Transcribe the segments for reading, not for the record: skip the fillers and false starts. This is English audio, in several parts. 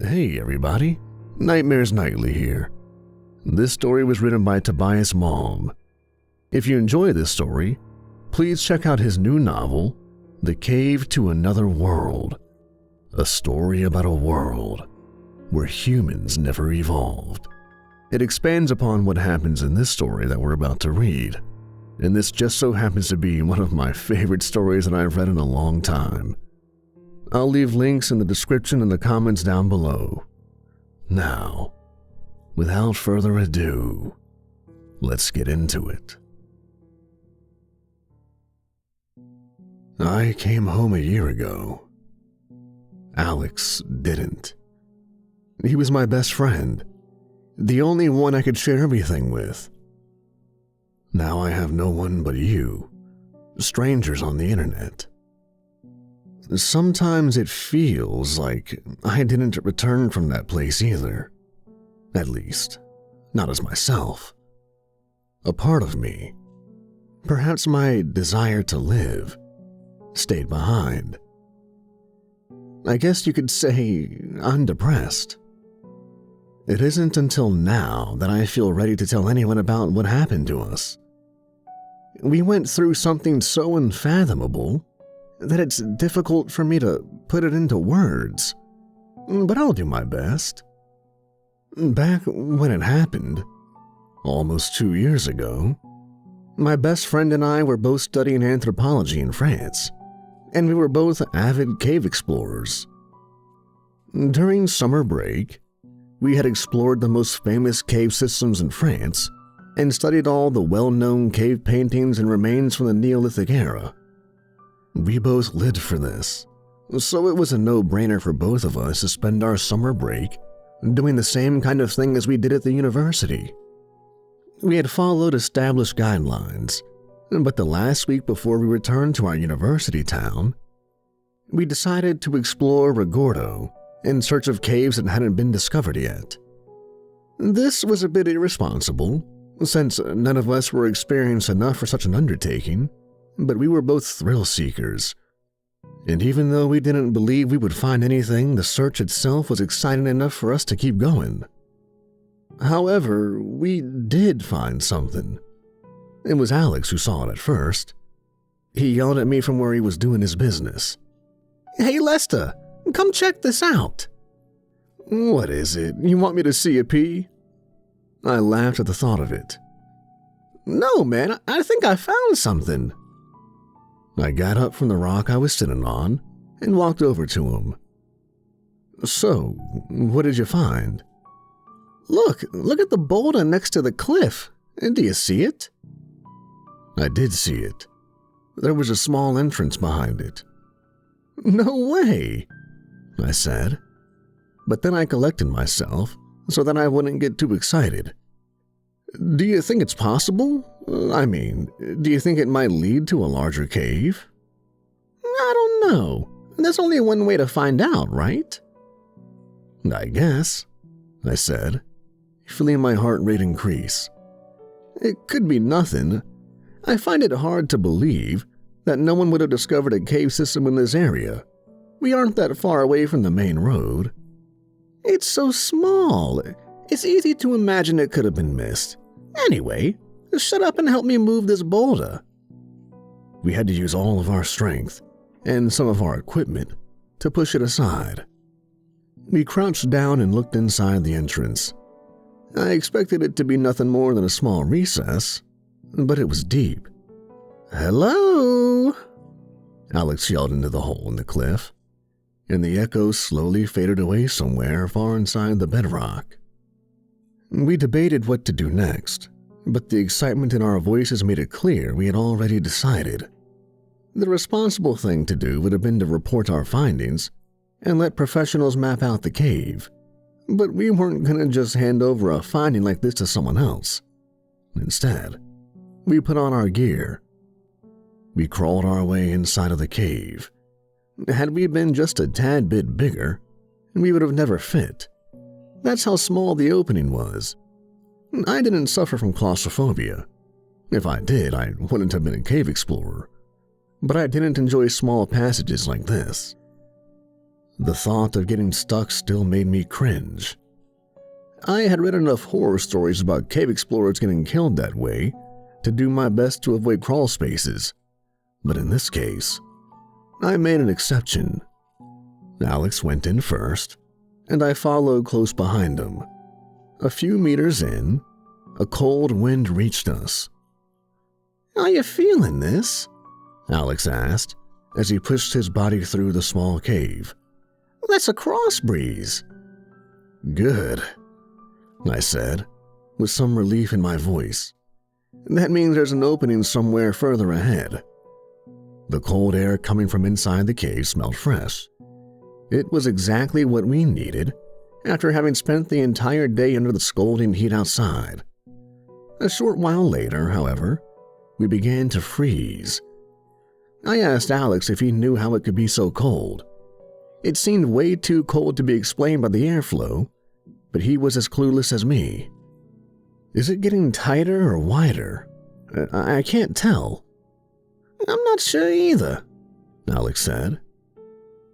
Hey everybody, Nightmares Nightly here. This story was written by Tobias Malm. If you enjoy this story, please check out his new novel, The Cave to Another World, a story about a world where humans never evolved. It expands upon what happens in this story that we're about to read, and this just so happens to be one of my favorite stories that I've read in a long time. I'll leave links in the description and the comments down below. Now, without further ado, let's get into it. I came home a year ago. Alex didn't. He was my best friend, the only one I could share everything with. Now I have no one but you, strangers on the internet. Sometimes it feels like I didn't return from that place either. At least, not as myself. A part of me, perhaps my desire to live, stayed behind. I guess you could say I'm depressed. It isn't until now that I feel ready to tell anyone about what happened to us. We went through something so unfathomable that it's difficult for me to put it into words, but I'll do my best. Back when it happened, almost 2 years ago, my best friend and I were both studying anthropology in France, and we were both avid cave explorers. During summer break, we had explored the most famous cave systems in France and studied all the well-known cave paintings and remains from the Neolithic era. We both lived for this, so it was a no-brainer for both of us to spend our summer break doing the same kind of thing as we did at the university. We had followed established guidelines, but the last week before we returned to our university town, we decided to explore Rigordo in search of caves that hadn't been discovered yet. This was a bit irresponsible, since none of us were experienced enough for such an undertaking, but we were both thrill seekers. And even though we didn't believe we would find anything, the search itself was exciting enough for us to keep going. However, we did find something. It was Alex who saw it at first. He yelled at me from where he was doing his business. "Hey Lester, come check this out." "What is it? You want me to see a pee?" I laughed at the thought of it. "No, man, I think I found something." I got up from the rock I was sitting on and walked over to him. "So, what did you find?" Look at the boulder next to the cliff. Do you see it?" I did see it. There was a small entrance behind it. "No way," I said. But then I collected myself so that I wouldn't get too excited. "Do you think it's possible? Do you think it might lead to a larger cave?" "I don't know. There's only one way to find out, right?" "I guess," I said, feeling my heart rate increase. It could be nothing. I find it hard to believe that no one would have discovered a cave system in this area. We aren't that far away from the main road. It's so small. It's easy to imagine it could have been missed. Anyway, shut up and help me move this boulder." We had to use all of our strength and some of our equipment to push it aside. We crouched down and looked inside the entrance. I expected it to be nothing more than a small recess, but it was deep. "Hello?" Alex yelled into the hole in the cliff, and the echo slowly faded away somewhere far inside the bedrock. We debated what to do next, but the excitement in our voices made it clear we had already decided. The responsible thing to do would have been to report our findings and let professionals map out the cave, but we weren't going to just hand over a finding like this to someone else. Instead, we put on our gear. We crawled our way inside of the cave. Had we been just a tad bit bigger, we would have never fit. That's how small the opening was. I didn't suffer from claustrophobia. If I did, I wouldn't have been a cave explorer. But I didn't enjoy small passages like this. The thought of getting stuck still made me cringe. I had read enough horror stories about cave explorers getting killed that way to do my best to avoid crawl spaces, but in this case, I made an exception. Alex went in first, and I followed close behind him. A few meters in, a cold wind reached us. "Are you feeling this?" Alex asked as he pushed his body through the small cave. "That's a cross breeze." "Good," I said, with some relief in my voice. "That means there's an opening somewhere further ahead." The cold air coming from inside the cave smelled fresh. It was exactly what we needed after having spent the entire day under the scalding heat outside. A short while later, however, we began to freeze. I asked Alex if he knew how it could be so cold. It seemed way too cold to be explained by the airflow, but he was as clueless as me. "Is it getting tighter or wider? I can't tell." "I'm not sure either," Alex said.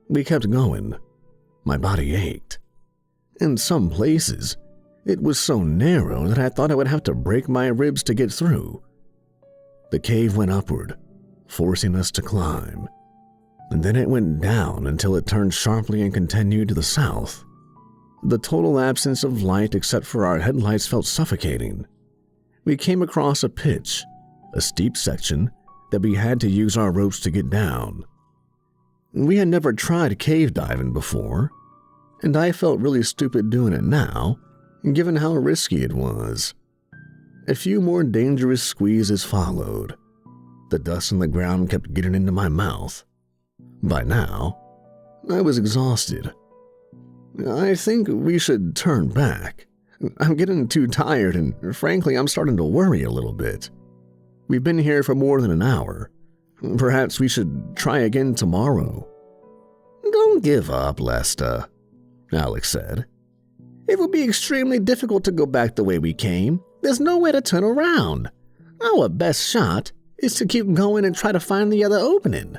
We kept going. My body ached. In some places, it was so narrow that I thought I would have to break my ribs to get through. The cave went upward, forcing us to climb, and then it went down until it turned sharply and continued to the south. The total absence of light except for our headlights felt suffocating. We came across a pitch, a steep section that we had to use our ropes to get down. We had never tried cave diving before, and I felt really stupid doing it now, given how risky it was. A few more dangerous squeezes followed. The dust on the ground kept getting into my mouth. By now, I was exhausted. "I think we should turn back. I'm getting too tired, and frankly, I'm starting to worry a little bit. We've been here for more than an hour. Perhaps we should try again tomorrow." "Don't give up, Lester," Alex said. "It will be extremely difficult to go back the way we came. There's no way to turn around. Our best shot is to keep going and try to find the other opening."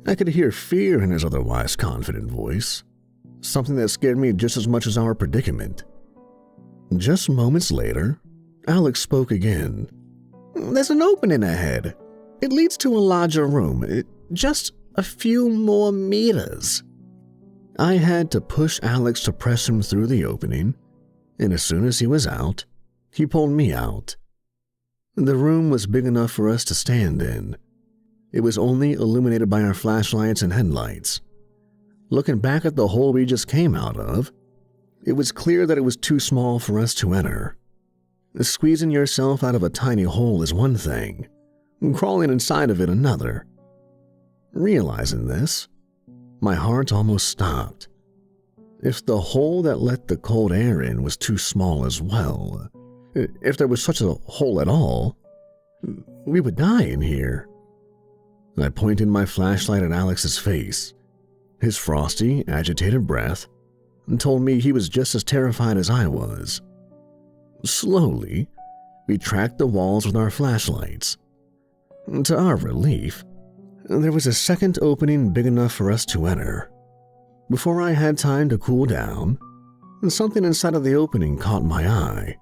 I could hear fear in his otherwise confident voice, something that scared me just as much as our predicament. Just moments later, Alex spoke again. "There's an opening ahead. It leads to a larger room, just a few more meters." I had to push Alex to press him through the opening, and as soon as he was out, he pulled me out. The room was big enough for us to stand in. It was only illuminated by our flashlights and headlights. Looking back at the hole we just came out of, it was clear that it was too small for us to enter. Squeezing yourself out of a tiny hole is one thing, crawling inside of it another. Realizing this, my heart almost stopped. If the hole that let the cold air in was too small as well, if there was such a hole at all, we would die in here. I pointed my flashlight at Alex's face. His frosty, agitated breath told me he was just as terrified as I was. Slowly, we tracked the walls with our flashlights. To our relief, there was a second opening big enough for us to enter. Before I had time to cool down, something inside of the opening caught my eye.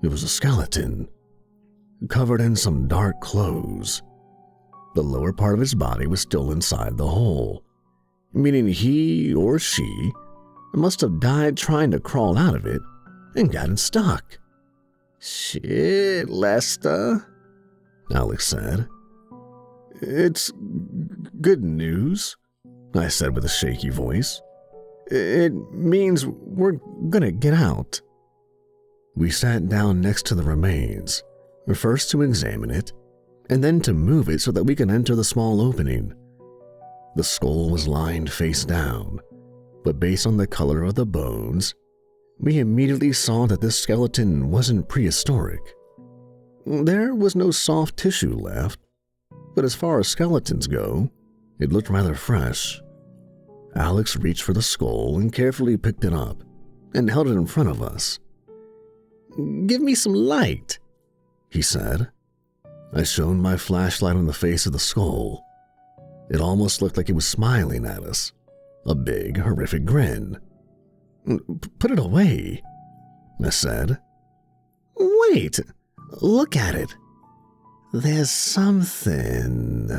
It was a skeleton, covered in some dark clothes. The lower part of his body was still inside the hole, meaning he or she must have died trying to crawl out of it and gotten stuck. "Shit, Lester," Alex said. "It's good news," I said with a shaky voice. "It means we're gonna get out." We sat down next to the remains, first to examine it, and then to move it so that we could enter the small opening. The skull was lined face down, but based on the color of the bones, we immediately saw that this skeleton wasn't prehistoric. There was no soft tissue left, but as far as skeletons go, it looked rather fresh. Alex reached for the skull and carefully picked it up and held it in front of us. "Give me some light," he said. I shone my flashlight on the face of the skull. It almost looked like it was smiling at us, a big, horrific grin. "Put it away," I said. "Wait, look at it. There's something."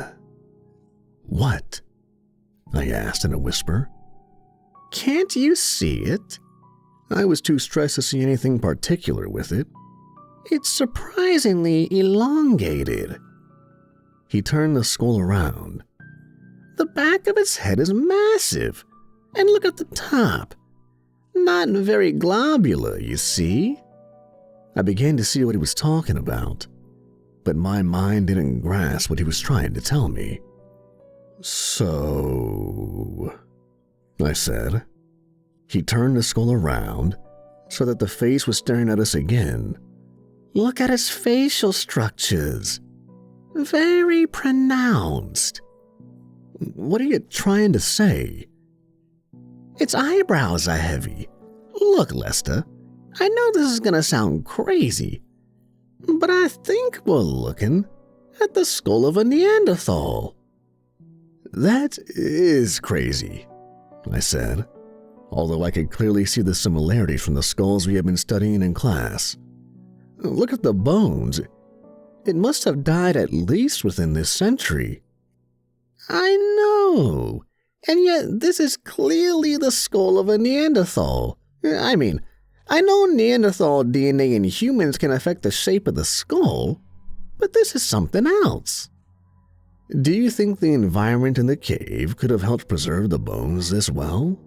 "What?" I asked in a whisper. "Can't you see it?" I was too stressed to see anything particular with it. "It's surprisingly elongated." He turned the skull around. "The back of its head is massive, and look at the top. Not very globular, you see." I began to see what he was talking about, but my mind didn't grasp what he was trying to tell me. "So," I said. He turned the skull around so that the face was staring at us again. "Look at its facial structures. Very pronounced." "What are you trying to say?" "Its eyebrows are heavy. Look, Lester, I know this is going to sound crazy, but I think we're looking at the skull of a Neanderthal." "That is crazy," I said, although I could clearly see the similarities from the skulls we had been studying in class. "Look at the bones. It must have died at least within this century." "I know, and yet this is clearly the skull of a Neanderthal. I mean, I know Neanderthal DNA in humans can affect the shape of the skull, but this is something else." "Do you think the environment in the cave could have helped preserve the bones this well?"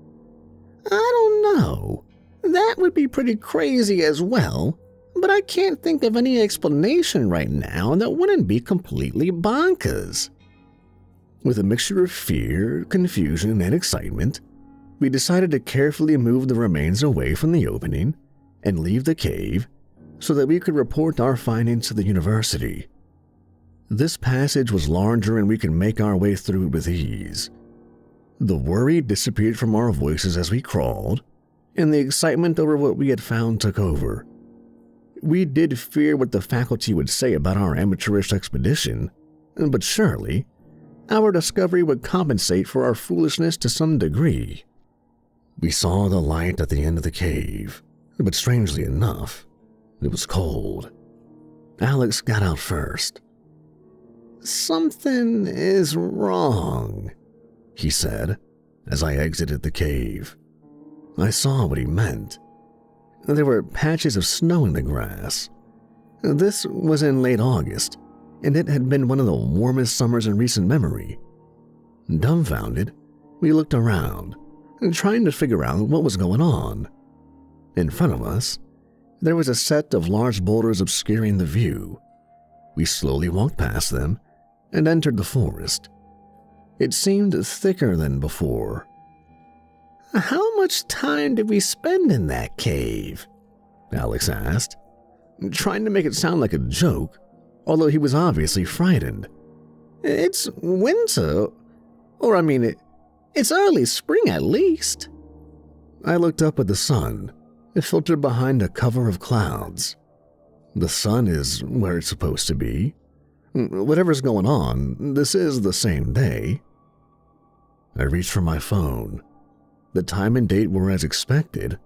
"I don't know. That would be pretty crazy as well, but I can't think of any explanation right now that wouldn't be completely bonkers." With a mixture of fear, confusion, and excitement, we decided to carefully move the remains away from the opening and leave the cave so that we could report our findings to the university. This passage was larger and we could make our way through it with ease. The worry disappeared from our voices as we crawled, and the excitement over what we had found took over. We did fear what the faculty would say about our amateurish expedition, but surely our discovery would compensate for our foolishness to some degree. We saw the light at the end of the cave, but strangely enough, it was cold. Alex got out first. "Something is wrong," he said as I exited the cave. I saw what he meant. There were patches of snow in the grass. This was in late August, and it had been one of the warmest summers in recent memory. Dumbfounded, we looked around, trying to figure out what was going on. In front of us, there was a set of large boulders obscuring the view. We slowly walked past them and entered the forest. It seemed thicker than before. "How much time did we spend in that cave?" Alex asked, trying to make it sound like a joke, although he was obviously frightened. "It's winter, or it's early spring at least." I looked up at the sun. It filtered behind a cover of clouds. The sun is where it's supposed to be. Whatever's going on, this is the same day. I reached for my phone. The time and date were as expected,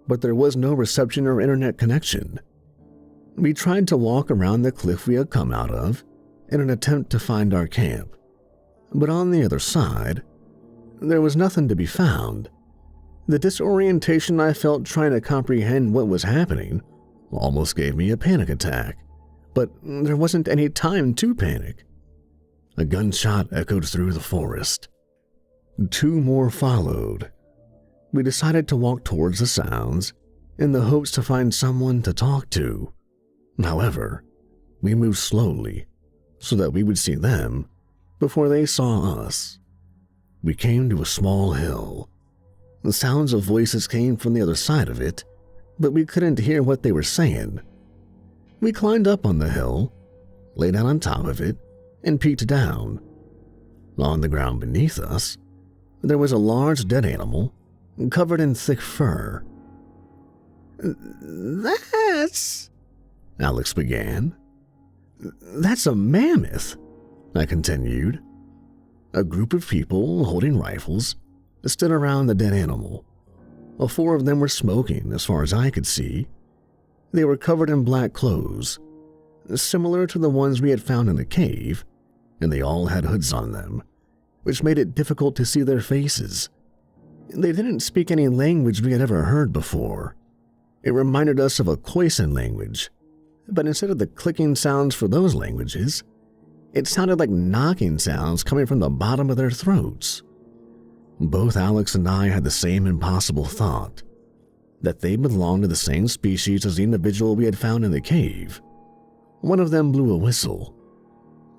but there was no reception or internet connection. We tried to walk around the cliff we had come out of in an attempt to find our camp, but on the other side, there was nothing to be found. The disorientation I felt trying to comprehend what was happening almost gave me a panic attack, but there wasn't any time to panic. A gunshot echoed through the forest. 2 more followed. We decided to walk towards the sounds in the hopes to find someone to talk to. However, we moved slowly so that we would see them before they saw us. We came to a small hill. The sounds of voices came from the other side of it, but we couldn't hear what they were saying. We climbed up on the hill, lay down on top of it, and peeked down. On the ground beneath us, there was a large dead animal covered in thick fur. "That's..." Alex began. "That's a mammoth," I continued. A group of people holding rifles stood around the dead animal. 4 of them were smoking, as far as I could see. They were covered in black clothes, similar to the ones we had found in the cave, and they all had hoods on them, which made it difficult to see their faces. They didn't speak any language we had ever heard before. It reminded us of a Khoisan language, but instead of the clicking sounds for those languages, it sounded like knocking sounds coming from the bottom of their throats. Both Alex and I had the same impossible thought, that they belonged to the same species as the individual we had found in the cave. One of them blew a whistle.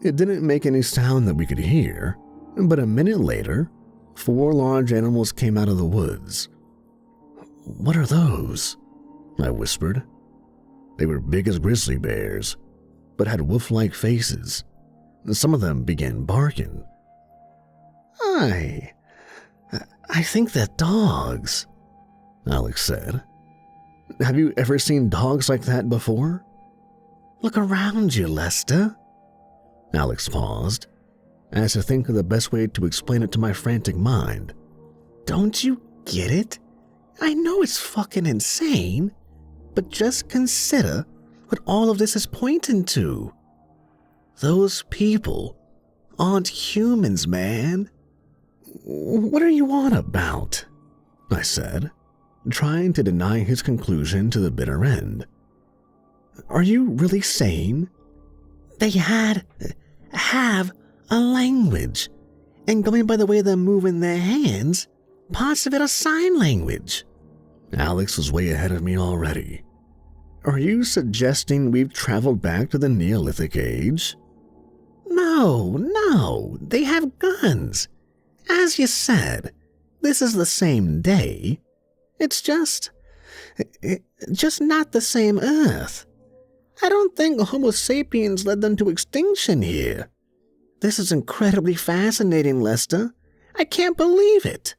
It didn't make any sound that we could hear, but a minute later, 4 large animals came out of the woods. "What are those?" I whispered. They were big as grizzly bears, but had wolf-like faces. Some of them began barking. I think they're dogs," Alex said. "Have you ever seen dogs like that before?" "Look around you, Lester." Alex paused, as to think of the best way to explain it to my frantic mind. "Don't you get it? I know it's fucking insane, but just consider what all of this is pointing to. Those people aren't humans, man." "What are you on about?" I said, trying to deny his conclusion to the bitter end. "Are you really saying they have a language, and going by the way they're moving their hands, parts of it are sign language?" Alex was way ahead of me already. "Are you suggesting we've traveled back to the Neolithic age?" No, they have guns. As you said, this is the same day. It's just not the same Earth. I don't think Homo-Sapiens led them to extinction here. This is incredibly fascinating, Lester. I can't believe it.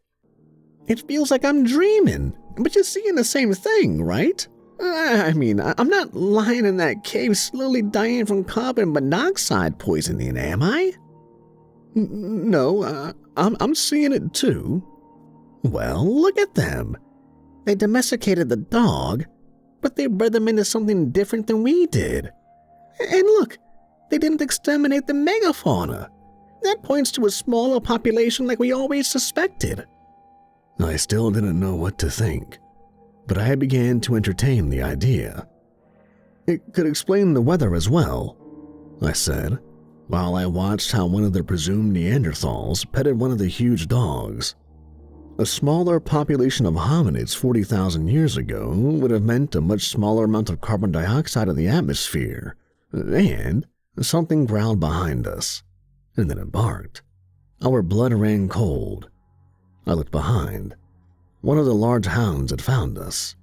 It feels like I'm dreaming, but you're seeing the same thing, right? I mean, I'm not lying in that cave slowly dying from carbon monoxide poisoning, am I? No, I'm seeing it too. Well, look at them. They domesticated the dog, but they bred them into something different than we did. And look, they didn't exterminate the megafauna. That points to a smaller population like we always suspected. I still didn't know what to think, but I began to entertain the idea. It could explain the weather as well, I said, while I watched how one of the presumed Neanderthals petted one of the huge dogs. A smaller population of hominids 40,000 years ago would have meant a much smaller amount of carbon dioxide in the atmosphere, and something growled behind us, and then it barked. Our blood ran cold. I looked behind. One of the large hounds had found us.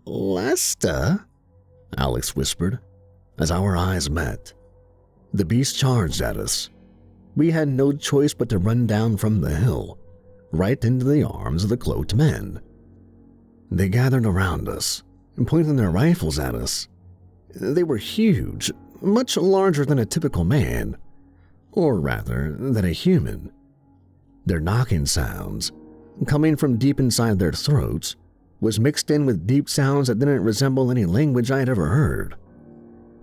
"Lester?" Alex whispered, as our eyes met. The beast charged at us. We had no choice but to run down from the hill, right into the arms of the cloaked men. They gathered around us, pointing their rifles at us. They were huge, much larger than a typical man, or rather, than a human. Their knocking sounds, coming from deep inside their throats, was mixed in with deep sounds that didn't resemble any language I had ever heard.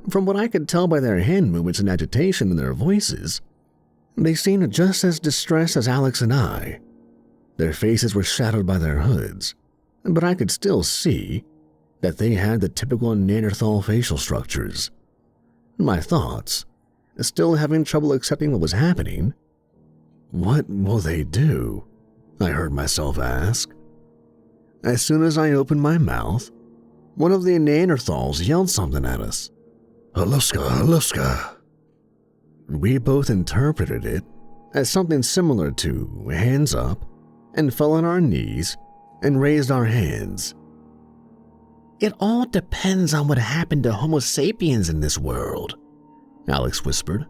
From what I could tell by their hand movements and agitation in their voices, they seemed just as distressed as Alex and I. Their faces were shadowed by their hoods, but I could still see that they had the typical Neanderthal facial structures. My thoughts, still having trouble accepting what was happening. What will they do? I heard myself ask. As soon as I opened my mouth, one of the Neanderthals yelled something at us. "Haluska, haluska." We both interpreted it as something similar to hands up, and fell on our knees and raised our hands. "It all depends on what happened to Homo sapiens in this world," Alex whispered.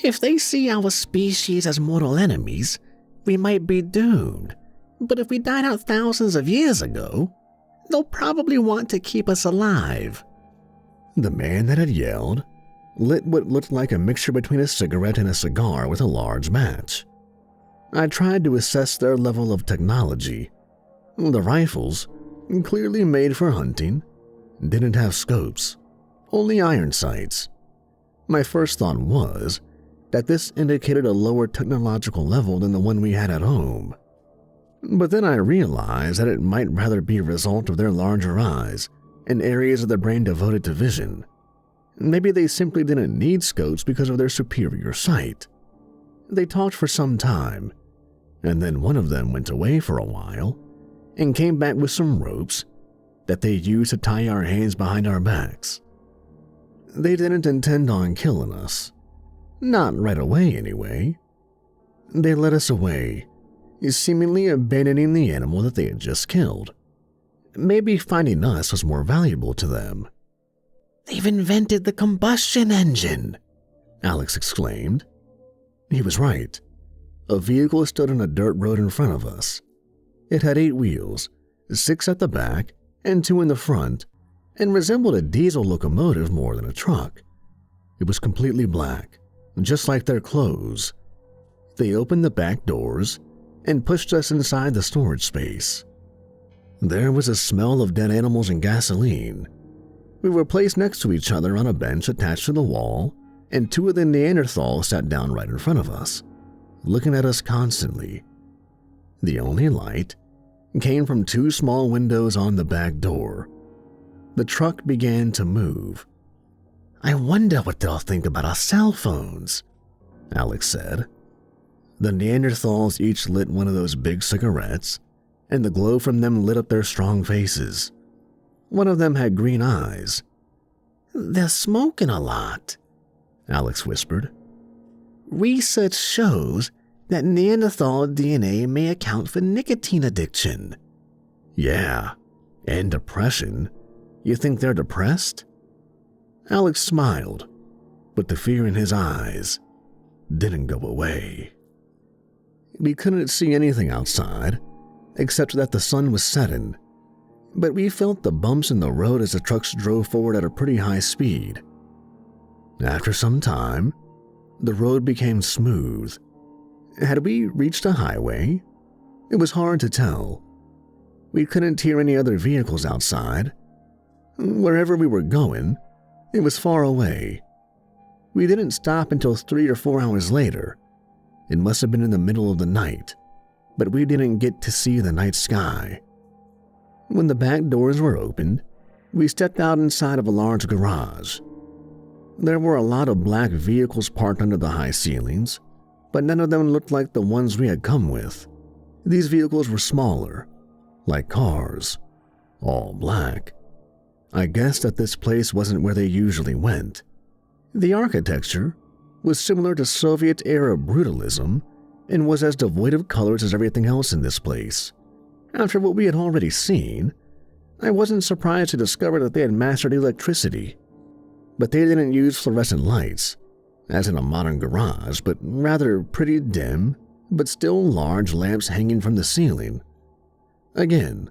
"If they see our species as mortal enemies, we might be doomed. But if we died out thousands of years ago, they'll probably want to keep us alive." The man that had yelled lit what looked like a mixture between a cigarette and a cigar with a large match. I tried to assess their level of technology. The rifles, clearly made for hunting, didn't have scopes, only iron sights. My first thought was that this indicated a lower technological level than the one we had at home. But then I realized that it might rather be a result of their larger eyes and areas of the brain devoted to vision. Maybe they simply didn't need scopes because of their superior sight. They talked for some time, and then one of them went away for a while and came back with some ropes that they used to tie our hands behind our backs. They didn't intend on killing us. Not right away, anyway. They led us away, seemingly abandoning the animal that they had just killed. Maybe finding us was more valuable to them. "They've invented the combustion engine," Alex exclaimed. He was right. A vehicle stood on a dirt road in front of us. It had 8 wheels, 6 at the back and 2 in the front, and resembled a diesel locomotive more than a truck. It was completely black, just like their clothes. They opened the back doors and pushed us inside the storage space. There was a smell of dead animals and gasoline. We were placed next to each other on a bench attached to the wall, and 2 of the Neanderthals sat down right in front of us, looking at us constantly. The only light came from 2 small windows on the back door. The truck began to move. "I wonder what they'll think about our cell phones," Alex said. The Neanderthals each lit one of those big cigarettes, and the glow from them lit up their strong faces. One of them had green eyes. "They're smoking a lot," Alex whispered. "Research shows that Neanderthal DNA may account for nicotine addiction." "Yeah, and depression. You think they're depressed?" Alex smiled, but the fear in his eyes didn't go away. We couldn't see anything outside, except that the sun was setting, but we felt the bumps in the road as the trucks drove forward at a pretty high speed. After some time, the road became smooth. Had we reached a highway? It was hard to tell. We couldn't hear any other vehicles outside. Wherever we were going, it was far away. We didn't stop until 3 or 4 hours later. It must have been in the middle of the night, but we didn't get to see the night sky. When the back doors were opened, we stepped out inside of a large garage. There were a lot of black vehicles parked under the high ceilings, but none of them looked like the ones we had come with. These vehicles were smaller, like cars, all black. I guessed that this place wasn't where they usually went. The architecture was similar to Soviet-era brutalism and was as devoid of colors as everything else in this place. After what we had already seen, I wasn't surprised to discover that they had mastered electricity. But they didn't use fluorescent lights, as in a modern garage, but rather pretty dim, but still large lamps hanging from the ceiling. Again,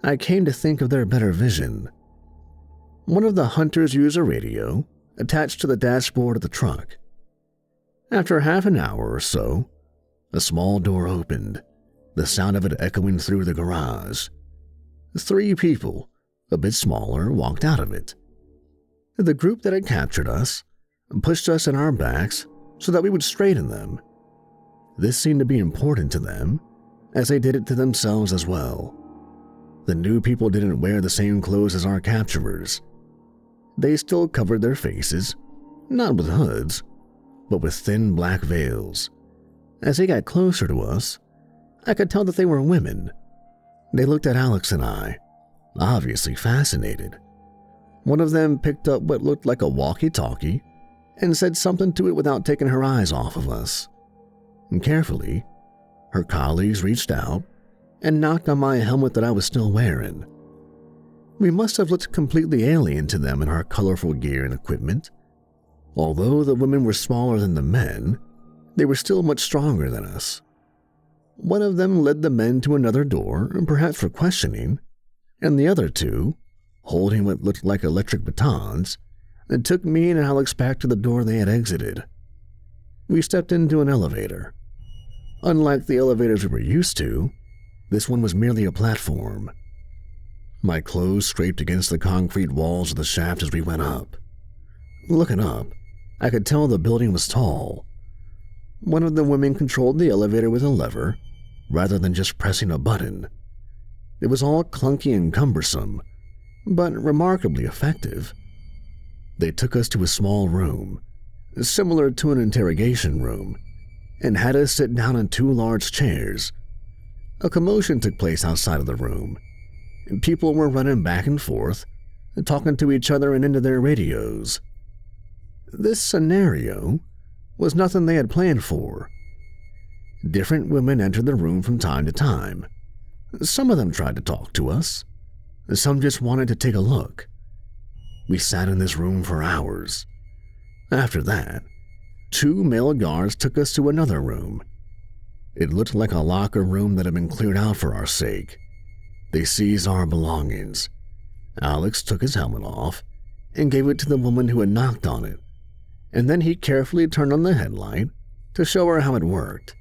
I came to think of their better vision. One of the hunters used a radio attached to the dashboard of the truck. After half an hour or so, a small door opened, the sound of it echoing through the garage. 3 people, a bit smaller, walked out of it. The group that had captured us pushed us in our backs so that we would straighten them. This seemed to be important to them, as they did it to themselves as well. The new people didn't wear the same clothes as our capturers. They still covered their faces, not with hoods, but with thin black veils. As they got closer to us, I could tell that they were women. They looked at Alex and I, obviously fascinated. One of them picked up what looked like a walkie-talkie and said something to it without taking her eyes off of us. And carefully, her colleagues reached out and knocked on my helmet that I was still wearing. We must have looked completely alien to them in our colorful gear and equipment. Although the women were smaller than the men, they were still much stronger than us. One of them led the men to another door, perhaps for questioning, and the other 2, holding what looked like electric batons, took me and Alex back to the door they had exited. We stepped into an elevator. Unlike the elevators we were used to, this one was merely a platform. My clothes scraped against the concrete walls of the shaft as we went up. Looking up, I could tell the building was tall. One of the women controlled the elevator with a lever, rather than just pressing a button. It was all clunky and cumbersome, but remarkably effective. They took us to a small room, similar to an interrogation room, and had us sit down in 2 large chairs. A commotion took place outside of the room. People were running back and forth, talking to each other and into their radios. This scenario was nothing they had planned for. Different women entered the room from time to time. Some of them tried to talk to us. Some just wanted to take a look. We sat in this room for hours. After that, 2 male guards took us to another room. It looked like a locker room that had been cleared out for our sake. They seized our belongings. Alex took his helmet off and gave it to the woman who had knocked on it, and then he carefully turned on the headlight to show her how it worked.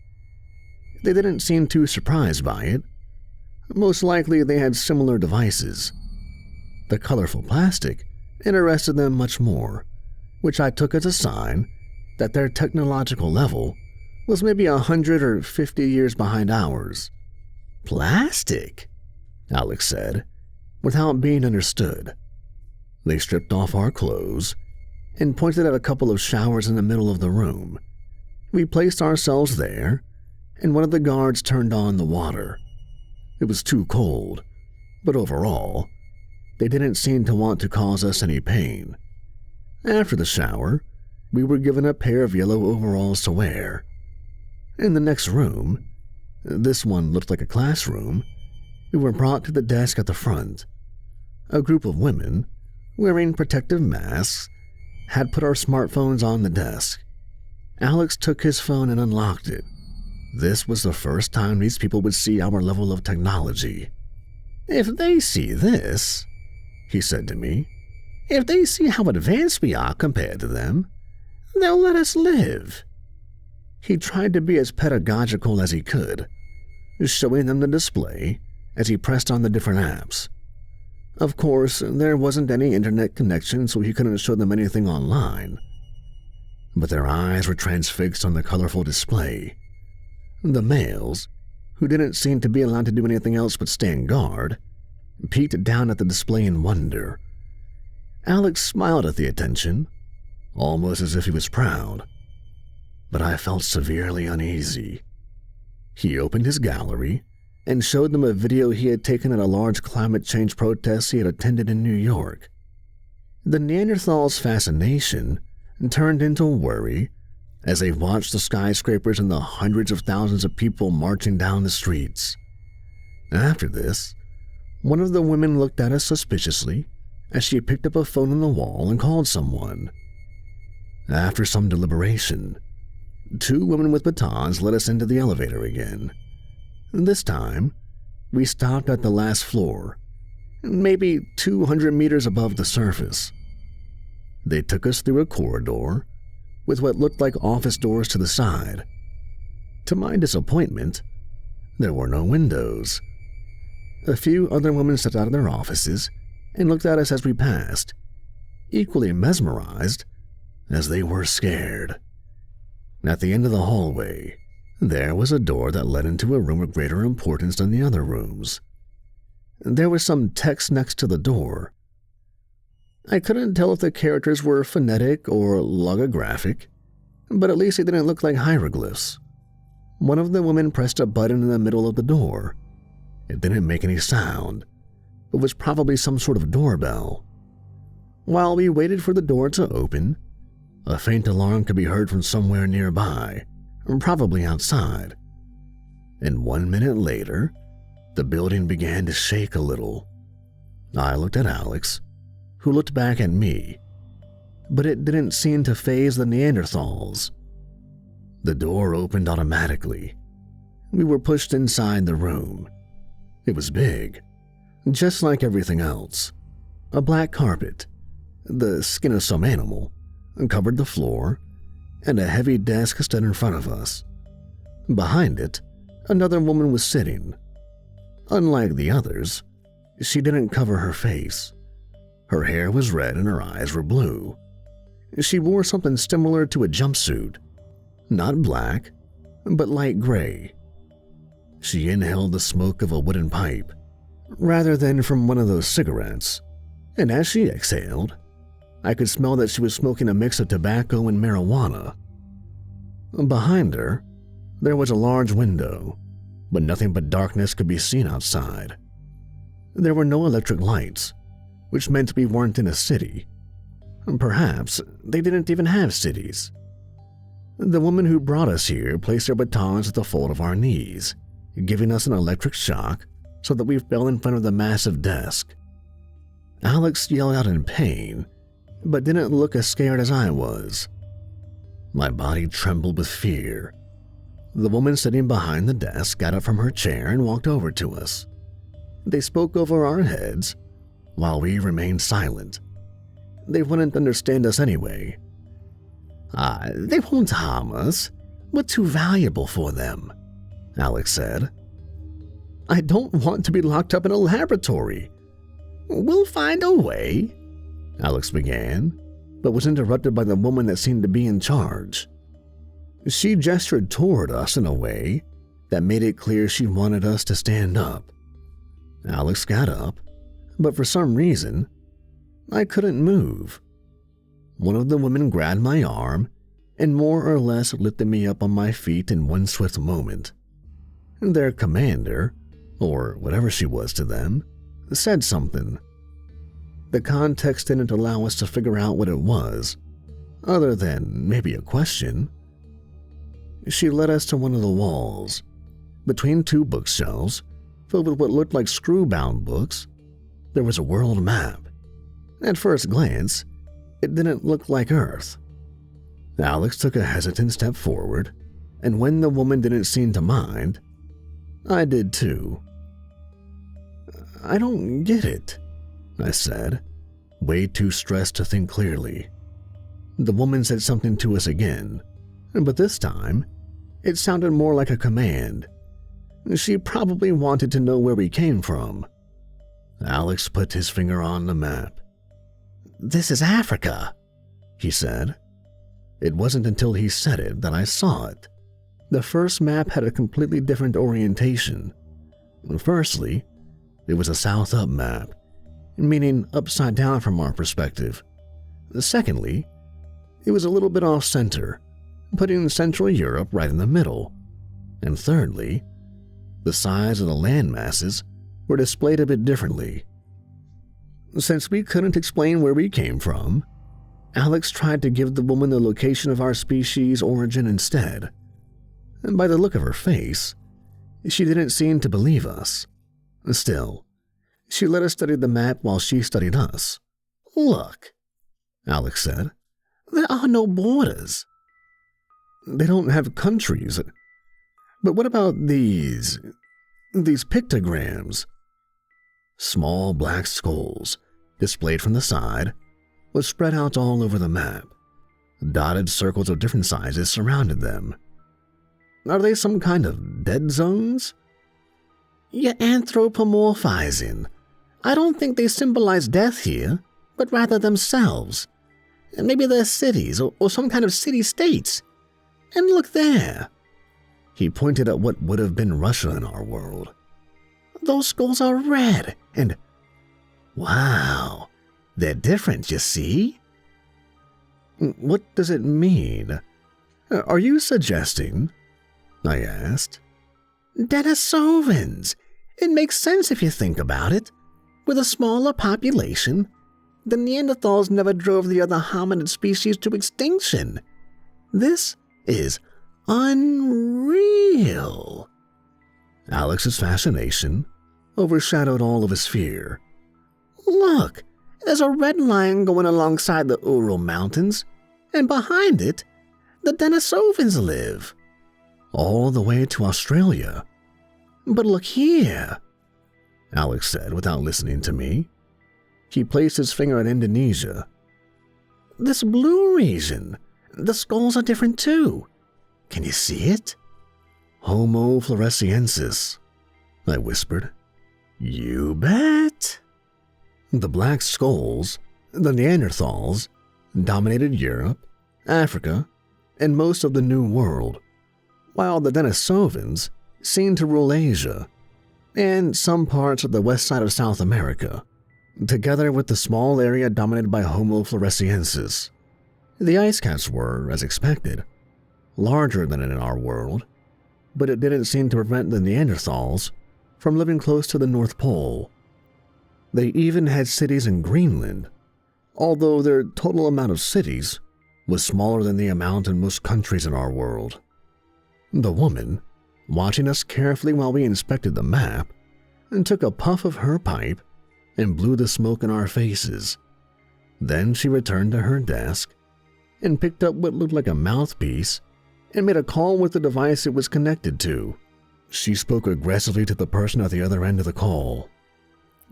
They didn't seem too surprised by it. Most likely they had similar devices. The colorful plastic interested them much more, which I took as a sign that their technological level was maybe 100 or 50 years behind ours. "Plastic?" Alex said, without being understood. They stripped off our clothes and pointed at a couple of showers in the middle of the room. We placed ourselves there, and one of the guards turned on the water. It was too cold, but overall, they didn't seem to want to cause us any pain. After the shower, we were given a pair of yellow overalls to wear. In the next room, this one looked like a classroom, we were brought to the desk at the front. A group of women, wearing protective masks, had put our smartphones on the desk. Alex took his phone and unlocked it. This was the first time these people would see our level of technology. "If they see this," he said to me, "if they see how advanced we are compared to them, they'll let us live." He tried to be as pedagogical as he could, showing them the display as he pressed on the different apps. Of course, there wasn't any internet connection, so he couldn't show them anything online. But their eyes were transfixed on the colorful display. The males, who didn't seem to be allowed to do anything else but stand guard, peeked down at the display in wonder. Alex smiled at the attention, almost as if he was proud. But I felt severely uneasy. He opened his gallery and showed them a video he had taken at a large climate change protest he had attended in New York. The Neanderthals' fascination turned into worry as they watched the skyscrapers and the hundreds of thousands of people marching down the streets. After this, one of the women looked at us suspiciously as she picked up a phone on the wall and called someone. After some deliberation, 2 women with batons led us into the elevator again. This time, we stopped at the last floor, maybe 200 meters above the surface. They took us through a corridor with what looked like office doors to the side. To my disappointment, there were no windows. A few other women stepped out of their offices and looked at us as we passed, equally mesmerized as they were scared. At the end of the hallway, there was a door that led into a room of greater importance than the other rooms. There was some text next to the door. I couldn't tell if the characters were phonetic or logographic, but at least they didn't look like hieroglyphs. One of the women pressed a button in the middle of the door. It didn't make any sound, but was probably some sort of doorbell. While we waited for the door to open, a faint alarm could be heard from somewhere nearby, probably outside. And 1 minute later, the building began to shake a little. I looked at Alex, who looked back at me, but it didn't seem to faze the Neanderthals. The door opened automatically. We were pushed inside the room. It was big, just like everything else. A black carpet, the skin of some animal, covered the floor, and a heavy desk stood in front of us. Behind it, another woman was sitting. Unlike the others, she didn't cover her face. Her hair was red and her eyes were blue. She wore something similar to a jumpsuit, not black, but light gray. She inhaled the smoke of a wooden pipe, rather than from one of those cigarettes, and as she exhaled, I could smell that she was smoking a mix of tobacco and marijuana. Behind her, there was a large window, but nothing but darkness could be seen outside. There were no electric lights, which meant we weren't in a city. Perhaps they didn't even have cities. The woman who brought us here placed her batons at the fold of our knees, giving us an electric shock so that we fell in front of the massive desk. Alex yelled out in pain, but didn't look as scared as I was. My body trembled with fear. The woman sitting behind the desk got up from her chair and walked over to us. They spoke over our heads while we remained silent. They wouldn't understand us anyway. They won't harm us. We're too valuable for them, Alex said. I don't want to be locked up in a laboratory. We'll find a way, Alex began, but was interrupted by the woman that seemed to be in charge. She gestured toward us in a way that made it clear she wanted us to stand up. Alex got up, but for some reason, I couldn't move. One of the women grabbed my arm and more or less lifted me up on my feet in one swift moment. Their commander, or whatever she was to them, said something. The context didn't allow us to figure out what it was, other than maybe a question. She led us to one of the walls, between two bookshelves filled with what looked like screw-bound books. There was a world map. At first glance, it didn't look like Earth. Alex took a hesitant step forward, and when the woman didn't seem to mind, I did too. I don't get it, I said, way too stressed to think clearly. The woman said something to us again, but this time, it sounded more like a command. She probably wanted to know where we came from. Alex put his finger on the map. This is Africa, he said. It wasn't until he said it that I saw it. The first map had a completely different orientation. Firstly, it was a south-up map, meaning upside down from our perspective. Secondly, it was a little bit off-center, putting Central Europe right in the middle. And thirdly, the size of the land masses were displayed a bit differently. Since we couldn't explain where we came from, Alex tried to give the woman the location of our species' origin instead. And by the look of her face, she didn't seem to believe us. Still, she let us study the map while she studied us. Look, Alex said, there are no borders. They don't have countries. But what about these pictograms? Small black skulls, displayed from the side, were spread out all over the map. Dotted circles of different sizes surrounded them. Are they some kind of dead zones? You're anthropomorphizing. I don't think they symbolize death here, but rather themselves. Maybe they're cities or some kind of city-states. And look there. He pointed at what would have been Russia in our world. Those skulls are red and... Wow, they're different, you see? What does it mean? Are you suggesting? I asked. Denisovans. It makes sense if you think about it. With a smaller population, the Neanderthals never drove the other hominid species to extinction. This is unreal. Alex's fascination overshadowed all of his fear. Look, there's a red line going alongside the Ural Mountains, and behind it, the Denisovans live. All the way to Australia. But look here, Alex said without listening to me. He placed his finger at Indonesia. This blue region, the skulls are different too. Can you see it? Homo floresiensis, I whispered. You bet. The black skulls, the Neanderthals, dominated Europe, Africa, and most of the New World, while the Denisovans seemed to rule Asia and some parts of the west side of South America, together with the small area dominated by Homo floresiensis. The ice caps were, as expected, larger than in our world, but it didn't seem to prevent the Neanderthals from living close to the North Pole. They even had cities in Greenland, although their total amount of cities was smaller than the amount in most countries in our world. The woman, watching us carefully while we inspected the map, took a puff of her pipe and blew the smoke in our faces. Then she returned to her desk and picked up what looked like a mouthpiece and made a call with the device it was connected to. She spoke aggressively to the person at the other end of the call.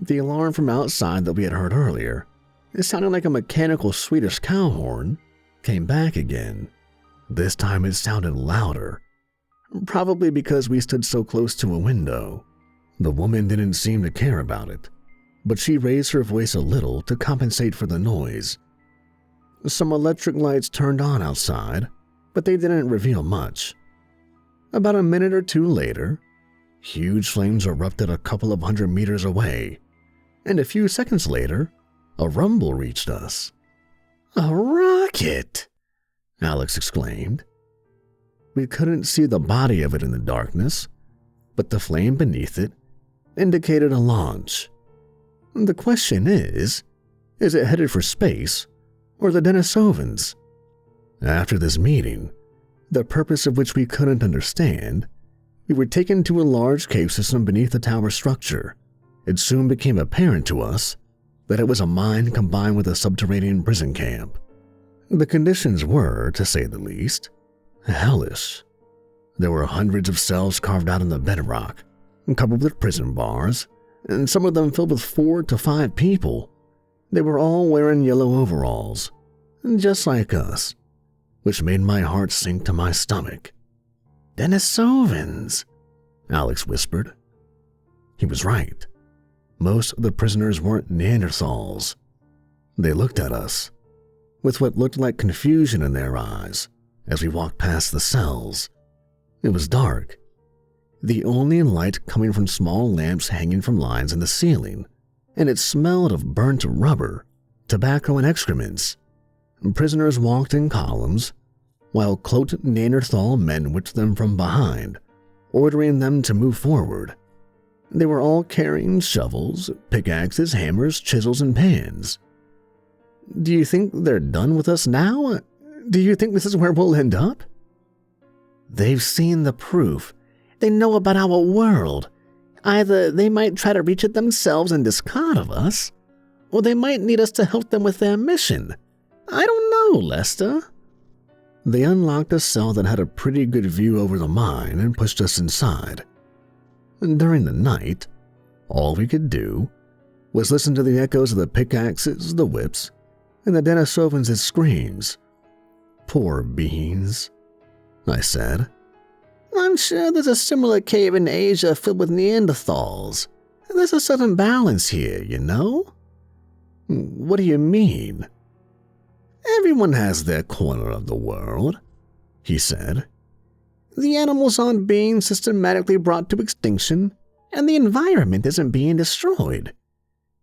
The alarm from outside that we had heard earlier, it sounded like a mechanical Swedish cow horn, came back again. This time it sounded louder, probably because we stood so close to a window. The woman didn't seem to care about it, but she raised her voice a little to compensate for the noise. Some electric lights turned on outside, but they didn't reveal much. About a minute or two later, huge flames erupted a couple of 100 meters away, and a few seconds later, a rumble reached us. A rocket! Alex exclaimed. We couldn't see the body of it in the darkness, but the flame beneath it indicated a launch. The question is it headed for space or the Denisovans? After this meeting, the purpose of which we couldn't understand, we were taken to a large cave system beneath the tower structure. It soon became apparent to us that it was a mine combined with a subterranean prison camp. The conditions were, to say the least, hellish. There were hundreds of cells carved out in the bedrock, coupled with prison bars, and some of them filled with 4 to 5 people. They were all wearing yellow overalls, just like us, which made my heart sink to my stomach. Denisovans, Alex whispered. He was right. Most of the prisoners weren't Neanderthals. They looked at us, with what looked like confusion in their eyes as we walked past the cells. It was dark, the only light coming from small lamps hanging from lines in the ceiling, and it smelled of burnt rubber, tobacco, and excrements. Prisoners walked in columns, while cloaked Neanderthal men whipped them from behind, ordering them to move forward. They were all carrying shovels, pickaxes, hammers, chisels, and pans. Do you think they're done with us now? Do you think this is where we'll end up? They've seen the proof. They know about our world. Either they might try to reach it themselves and discard of us, or they might need us to help them with their mission. I don't know, Lester. They unlocked a cell that had a pretty good view over the mine and pushed us inside. During the night, all we could do was listen to the echoes of the pickaxes, the whips, and the Denisovans' screams. Poor beans, I said. I'm sure there's a similar cave in Asia filled with Neanderthals. There's a certain balance here, you know? What do you mean? Everyone has their corner of the world, he said. The animals aren't being systematically brought to extinction, and the environment isn't being destroyed.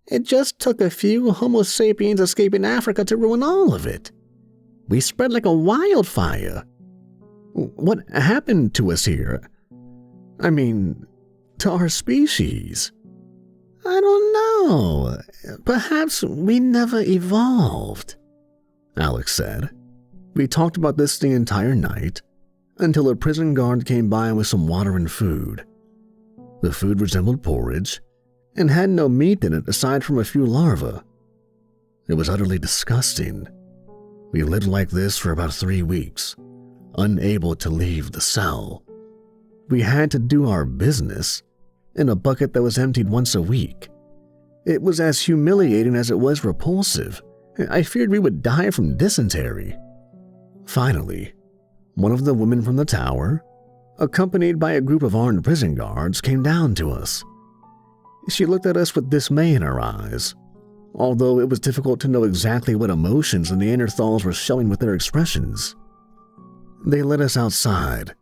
It just took a few Homo-Sapiens escaping Africa to ruin all of it. We spread like a wildfire. What happened to us here? I mean, to our species? I don't know. Perhaps we never evolved, Alex said. We talked about this the entire night, until a prison guard came by with some water and food. The food resembled porridge and had no meat in it aside from a few larvae. It was utterly disgusting. We lived like this for about 3 weeks, unable to leave the cell. We had to do our business in a bucket that was emptied once a week. It was as humiliating as it was repulsive. I feared we would die from dysentery. Finally, one of the women from the tower, accompanied by a group of armed prison guards, came down to us. She looked at us with dismay in her eyes, although it was difficult to know exactly what emotions the Neanderthals were showing with their expressions. They led us outside.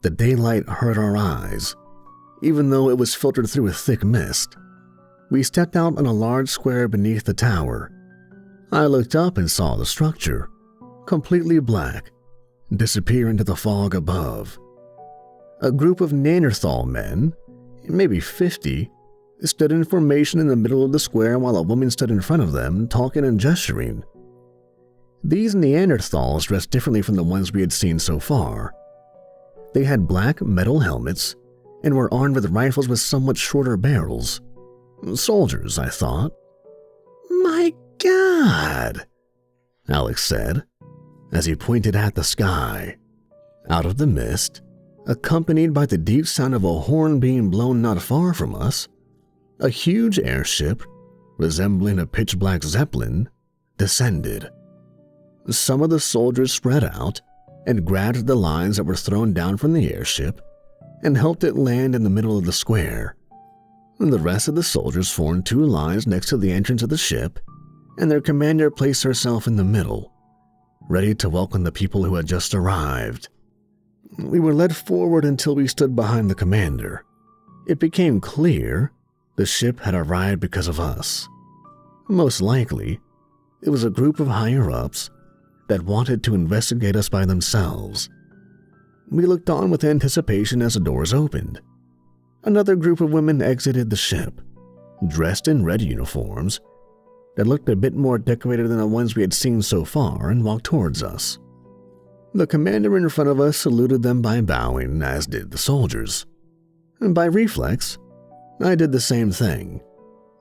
The daylight hurt our eyes, even though it was filtered through a thick mist. We stepped out on a large square beneath the tower. I looked up and saw the structure, completely black, disappear into the fog above. A group of Neanderthal men, maybe 50, stood in formation in the middle of the square while a woman stood in front of them, talking and gesturing. These Neanderthals dressed differently from the ones we had seen so far. They had black metal helmets and were armed with rifles with somewhat shorter barrels. Soldiers, I thought. "My God," Alex said, as he pointed at the sky. Out of the mist, accompanied by the deep sound of a horn being blown not far from us, a huge airship, resembling a pitch-black zeppelin, descended. Some of the soldiers spread out and grabbed the lines that were thrown down from the airship and helped it land in the middle of the square. The rest of the soldiers formed two lines next to the entrance of the ship, and their commander placed herself in the middle, ready to welcome the people who had just arrived. We were led forward until we stood behind the commander. It became clear the ship had arrived because of us. Most likely, it was a group of higher-ups that wanted to investigate us by themselves. We looked on with anticipation as the doors opened. Another group of women exited the ship, dressed in red uniforms that looked a bit more decorated than the ones we had seen so far, and walked towards us. The commander in front of us saluted them by bowing, as did the soldiers. By reflex, I did the same thing,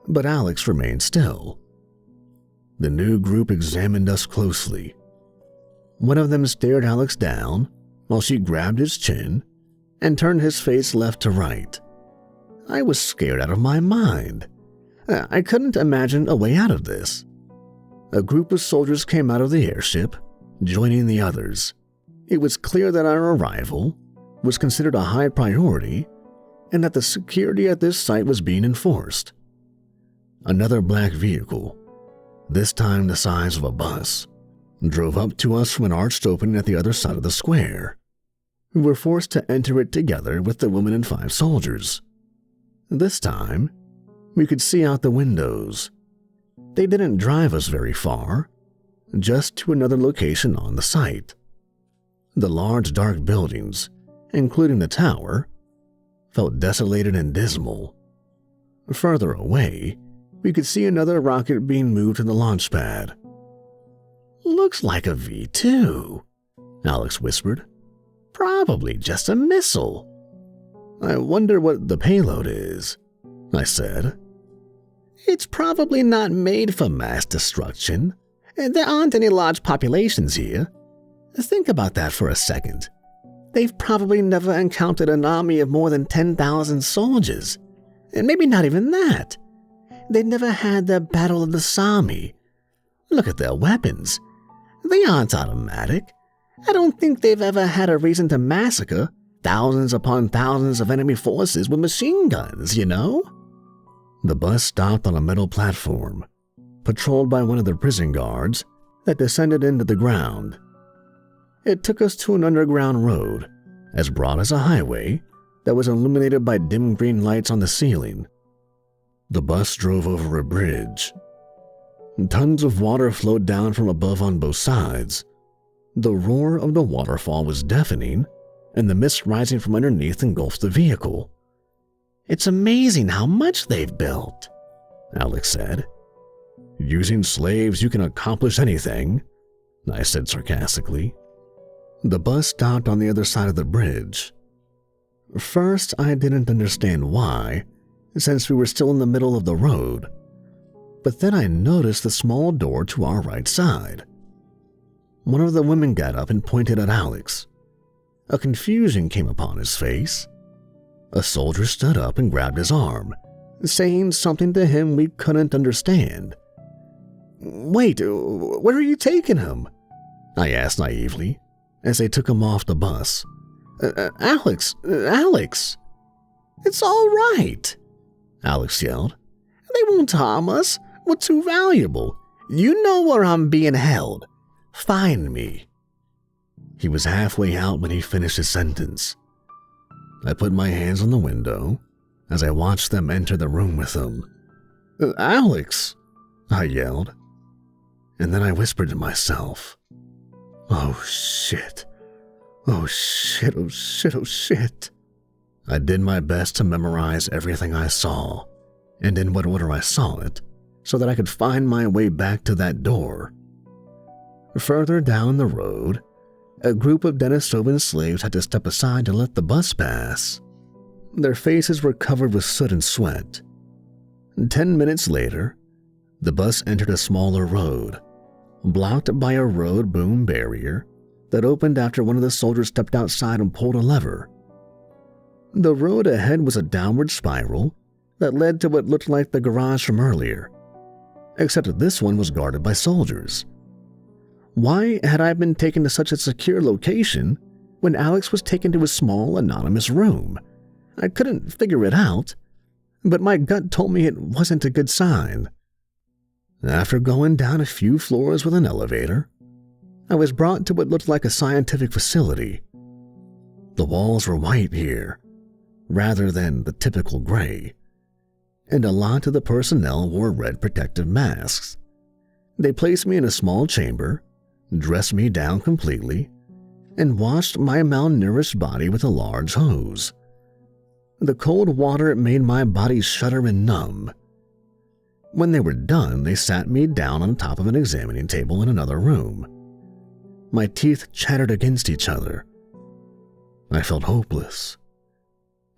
but Alex remained still. The new group examined us closely. One of them stared Alex down while she grabbed his chin and turned his face left to right. I was scared out of my mind. I couldn't imagine a way out of this. A group of soldiers came out of the airship, joining the others. It was clear that our arrival was considered a high priority and that the security at this site was being enforced. Another black vehicle, this time the size of a bus, drove up to us from an arched opening at the other side of the square. We were forced to enter it together with the woman and 5 soldiers. This time, we could see out the windows. They didn't drive us very far, just to another location on the site. The large dark buildings, including the tower, felt desolated and dismal. Further away, we could see another rocket being moved to the launch pad. "Looks like a V2, Alex whispered. "Probably just a missile." "I wonder what the payload is," I said. "It's probably not made for mass destruction. There aren't any large populations here. Think about that for a second. They've probably never encountered an army of more than 10,000 soldiers, and maybe not even that. They never had the Battle of the Sami. Look at their weapons. They aren't automatic. I don't think they've ever had a reason to massacre thousands upon thousands of enemy forces with machine guns, you know?" The bus stopped on a metal platform, patrolled by one of the prison guards, that descended into the ground. It took us to an underground road, as broad as a highway, that was illuminated by dim green lights on the ceiling. The bus drove over a bridge. Tons of water flowed down from above on both sides. The roar of the waterfall was deafening, and the mist rising from underneath engulfed the vehicle. "It's amazing how much they've built," Alex said. "Using slaves, you can accomplish anything," I said sarcastically. The bus stopped on the other side of the bridge. First, I didn't understand why, since we were still in the middle of the road. But then I noticed the small door to our right side. One of the women got up and pointed at Alex. A confusion came upon his face. A soldier stood up and grabbed his arm, saying something to him we couldn't understand. "Wait, where are you taking him?" I asked naively, as they took him off the bus. Alex! It's all right, Alex yelled. They won't harm us. We're too valuable. You know where I'm being held. Find me. He was halfway out when he finished his sentence. I put my hands on the window as I watched them enter the room with him. Alex, I yelled. And then I whispered to myself, oh shit. Oh shit, oh shit, oh shit. I did my best to memorize everything I saw, and in what order I saw it, so that I could find my way back to that door. Further down the road, a group of Denisovan slaves had to step aside to let the bus pass. Their faces were covered with soot and sweat. 10 minutes later, the bus entered a smaller road, blocked by a road boom barrier that opened after one of the soldiers stepped outside and pulled a lever. The road ahead was a downward spiral that led to what looked like the garage from earlier, except that this one was guarded by soldiers. Why had I been taken to such a secure location when Alex was taken to a small, anonymous room? I couldn't figure it out, but my gut told me it wasn't a good sign. After going down a few floors with an elevator, I was brought to what looked like a scientific facility. The walls were white here, rather than the typical gray, and a lot of the personnel wore red protective masks. They placed me in a small chamber, dressed me down completely, and washed my malnourished body with a large hose. The cold water made my body shudder and numb. When they were done, they sat me down on top of an examining table in another room. My teeth chattered against each other. I felt hopeless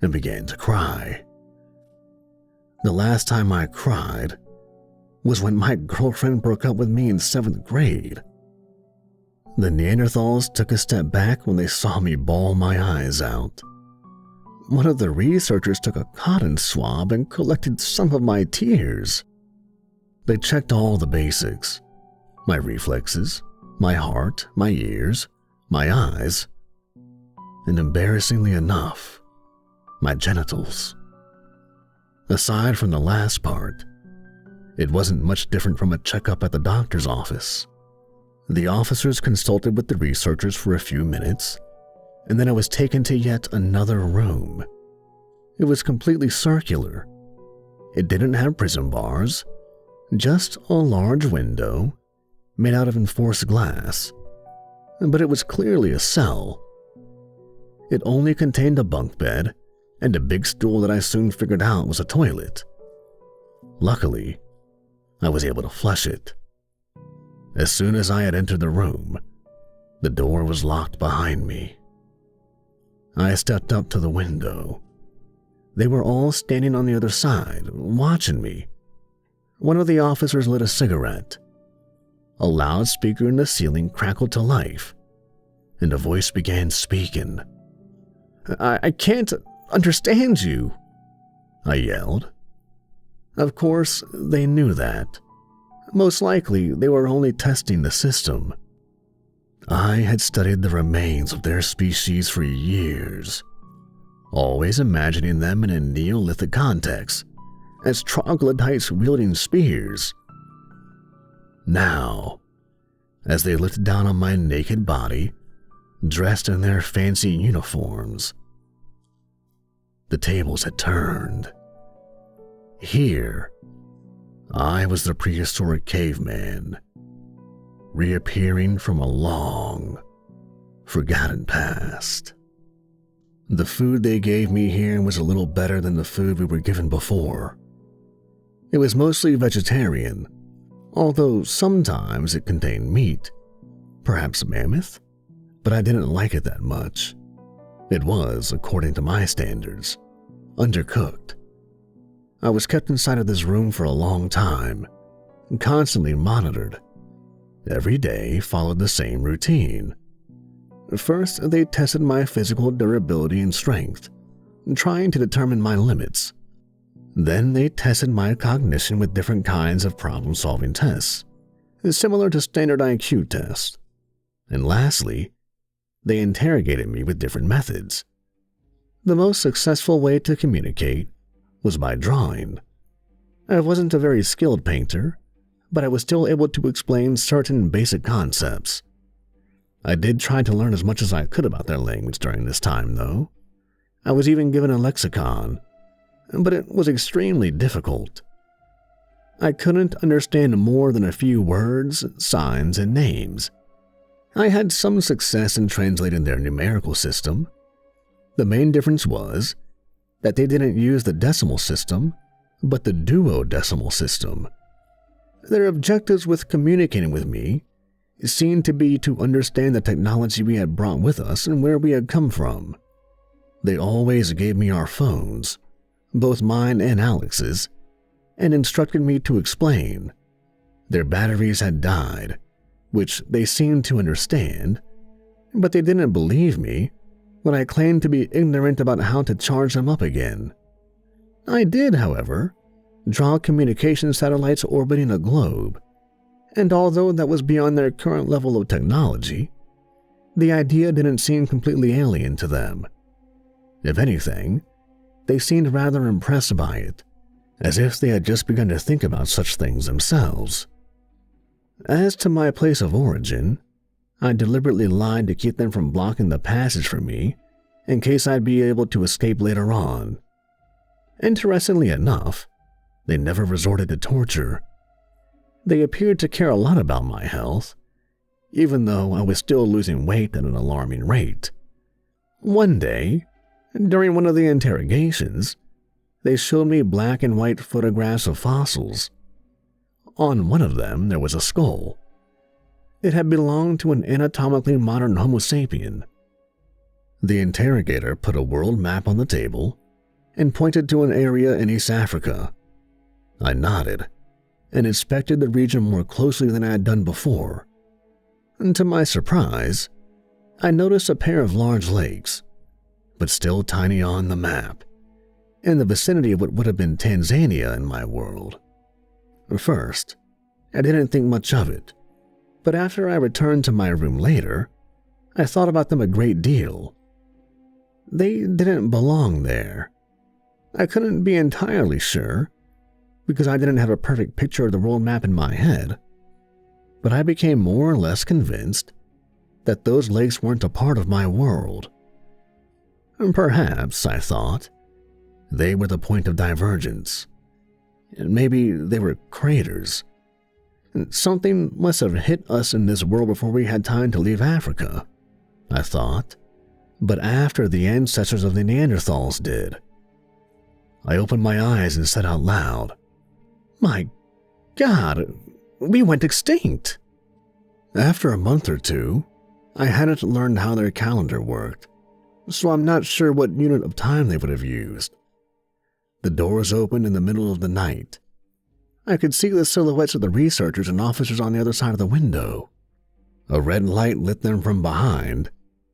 and began to cry. The last time I cried was when my girlfriend broke up with me in 7th grade. The Neanderthals took a step back when they saw me bawl my eyes out. One of the researchers took a cotton swab and collected some of my tears. They checked all the basics: my reflexes, my heart, my ears, my eyes, and embarrassingly enough, my genitals. Aside from the last part, it wasn't much different from a checkup at the doctor's office. The officers consulted with the researchers for a few minutes, and then I was taken to yet another room. It was completely circular. It didn't have prison bars, just a large window made out of enforced glass, but it was clearly a cell. It only contained a bunk bed and a big stool that I soon figured out was a toilet. Luckily, I was able to flush it. As soon as I had entered the room, the door was locked behind me. I stepped up to the window. They were all standing on the other side, watching me. One of the officers lit a cigarette. A loudspeaker in the ceiling crackled to life, and a voice began speaking. I can't understand you," I yelled. Of course, they knew that. Most likely, they were only testing the system. I had studied the remains of their species for years, always imagining them in a Neolithic context, as troglodytes wielding spears. Now, as they looked down on my naked body, dressed in their fancy uniforms, the tables had turned. Here, I was the prehistoric caveman, reappearing from a long, forgotten past. The food they gave me here was a little better than the food we were given before. It was mostly vegetarian, although sometimes it contained meat, perhaps mammoth, but I didn't like it that much. It was, according to my standards, undercooked. I was kept inside of this room for a long time, constantly monitored. Every day followed the same routine. First, they tested my physical durability and strength, trying to determine my limits. Then they tested my cognition with different kinds of problem-solving tests, similar to standard IQ tests. And lastly, They interrogated me with different methods. The most successful way to communicate was by drawing. I wasn't a very skilled painter, but I was still able to explain certain basic concepts. I did try to learn as much as I could about their language during this time, though. I was even given a lexicon, but it was extremely difficult. I couldn't understand more than a few words, signs, and names. I had some success in translating their numerical system. The main difference was that they didn't use the decimal system, but the duodecimal system. Their objectives with communicating with me seemed to be to understand the technology we had brought with us and where we had come from. They always gave me our phones, both mine and Alex's, and instructed me to explain. Their batteries had died, which they seemed to understand, but they didn't believe me when I claimed to be ignorant about how to charge them up again. I did, however, draw communication satellites orbiting a globe, and although that was beyond their current level of technology, the idea didn't seem completely alien to them. If anything, they seemed rather impressed by it, as if they had just begun to think about such things themselves. As to my place of origin, I deliberately lied to keep them from blocking the passage for me in case I'd be able to escape later on. Interestingly enough, they never resorted to torture. They appeared to care a lot about my health, even though I was still losing weight at an alarming rate. One day, during one of the interrogations, they showed me black and white photographs of fossils. On one of them, there was a skull. It had belonged to an anatomically modern Homo-Sapien. The interrogator put a world map on the table and pointed to an area in East Africa. I nodded and inspected the region more closely than I had done before. And to my surprise, I noticed a pair of large lakes, but still tiny on the map, in the vicinity of what would have been Tanzania in my world. First, I didn't think much of it, but after I returned to my room later, I thought about them a great deal. They didn't belong there. I couldn't be entirely sure, because I didn't have a perfect picture of the world map in my head, but I became more or less convinced that those lakes weren't a part of my world. And perhaps, I thought, they were the point of divergence. Maybe they were craters. Something must have hit us in this world before we had time to leave Africa, I thought, but after the ancestors of the Neanderthals did. I opened my eyes and said out loud, "My God, we went extinct." After a month or two, I hadn't learned how their calendar worked, so I'm not sure what unit of time they would have used. The doors opened in the middle of the night. I could see the silhouettes of the researchers and officers on the other side of the window. A red light lit them from behind,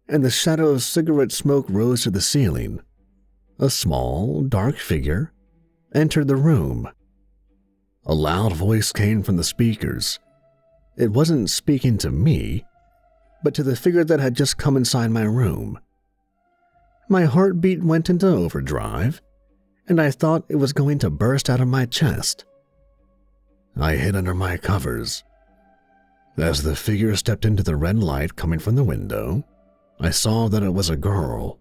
and the shadow of cigarette smoke rose to the ceiling. A small, dark figure entered the room. A loud voice came from the speakers. It wasn't speaking to me, but to the figure that had just come inside my room. My heartbeat went into overdrive, and I thought it was going to burst out of my chest. I hid under my covers. As the figure stepped into the red light coming from the window, I saw that it was a girl.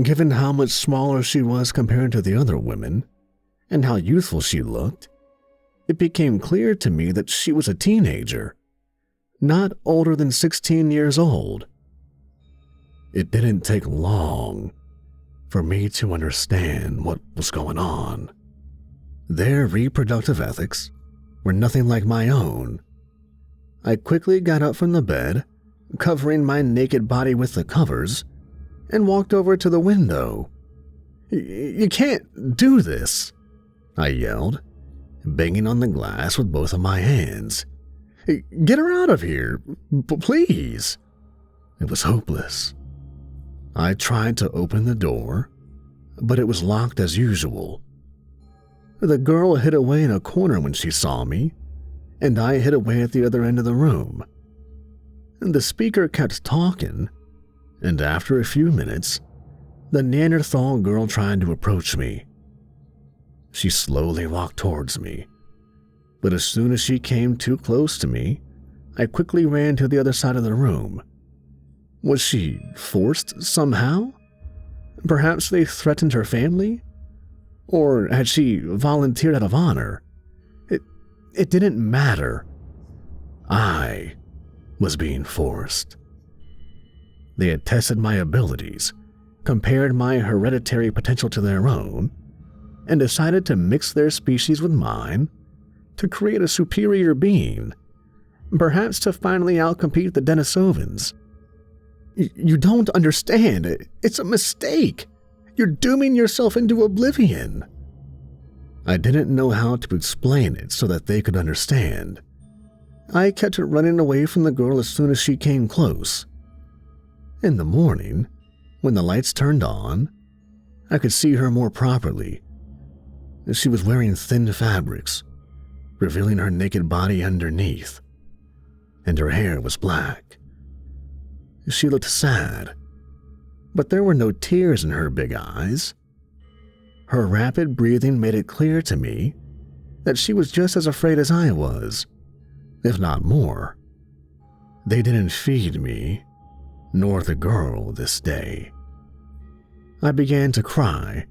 Given how much smaller she was compared to the other women, and how youthful she looked, it became clear to me that she was a teenager, not older than 16 years old. It didn't take long for me to understand what was going on. Their reproductive ethics were nothing like my own. I quickly got up from the bed, covering my naked body with the covers, and walked over to the window. "You can't do this," I yelled, banging on the glass with both of my hands. "Get her out of here, please." It was hopeless. I tried to open the door, but it was locked as usual. The girl hid away in a corner when she saw me, and I hid away at the other end of the room. The speaker kept talking, and after a few minutes, the Neanderthal girl tried to approach me. She slowly walked towards me, but as soon as she came too close to me, I quickly ran to the other side of the room. Was she forced somehow? Perhaps they threatened her family? Or had she volunteered out of honor? It didn't matter. I was being forced. They had tested my abilities, compared my hereditary potential to their own, and decided to mix their species with mine to create a superior being, perhaps to finally outcompete the Denisovans. You don't understand. It's a mistake. You're dooming yourself into oblivion. I didn't know how to explain it so that they could understand. I kept running away from the girl as soon as she came close. In the morning, when the lights turned on, I could see her more properly. She was wearing thin fabrics, revealing her naked body underneath, and her hair was black. She looked sad, but there were no tears in her big eyes. Her rapid breathing made it clear to me that she was just as afraid as I was, if not more. They didn't feed me, nor the girl, this day. I began to cry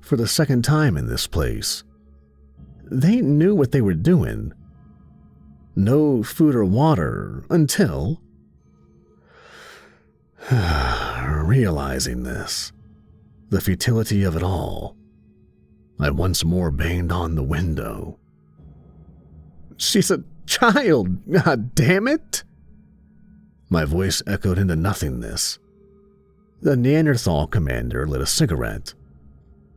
for the second time in this place. They knew what they were doing. No food or water until... Realizing this, the futility of it all, I once more banged on the window. "She's a child, God damn it!" My voice echoed into nothingness. The Neanderthal commander lit a cigarette.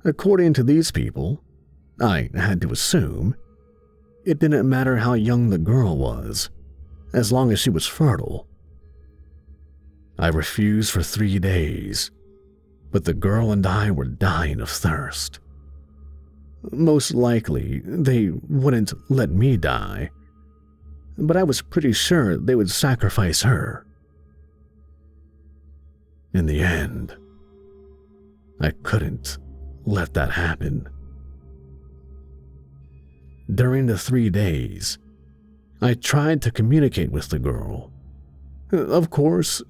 According to these people, I had to assume, it didn't matter how young the girl was, as long as she was fertile. I refused for 3 days, but the girl and I were dying of thirst. Most likely, they wouldn't let me die, but I was pretty sure they would sacrifice her. In the end, I couldn't let that happen. During the 3 days, I tried to communicate with the girl. Of course,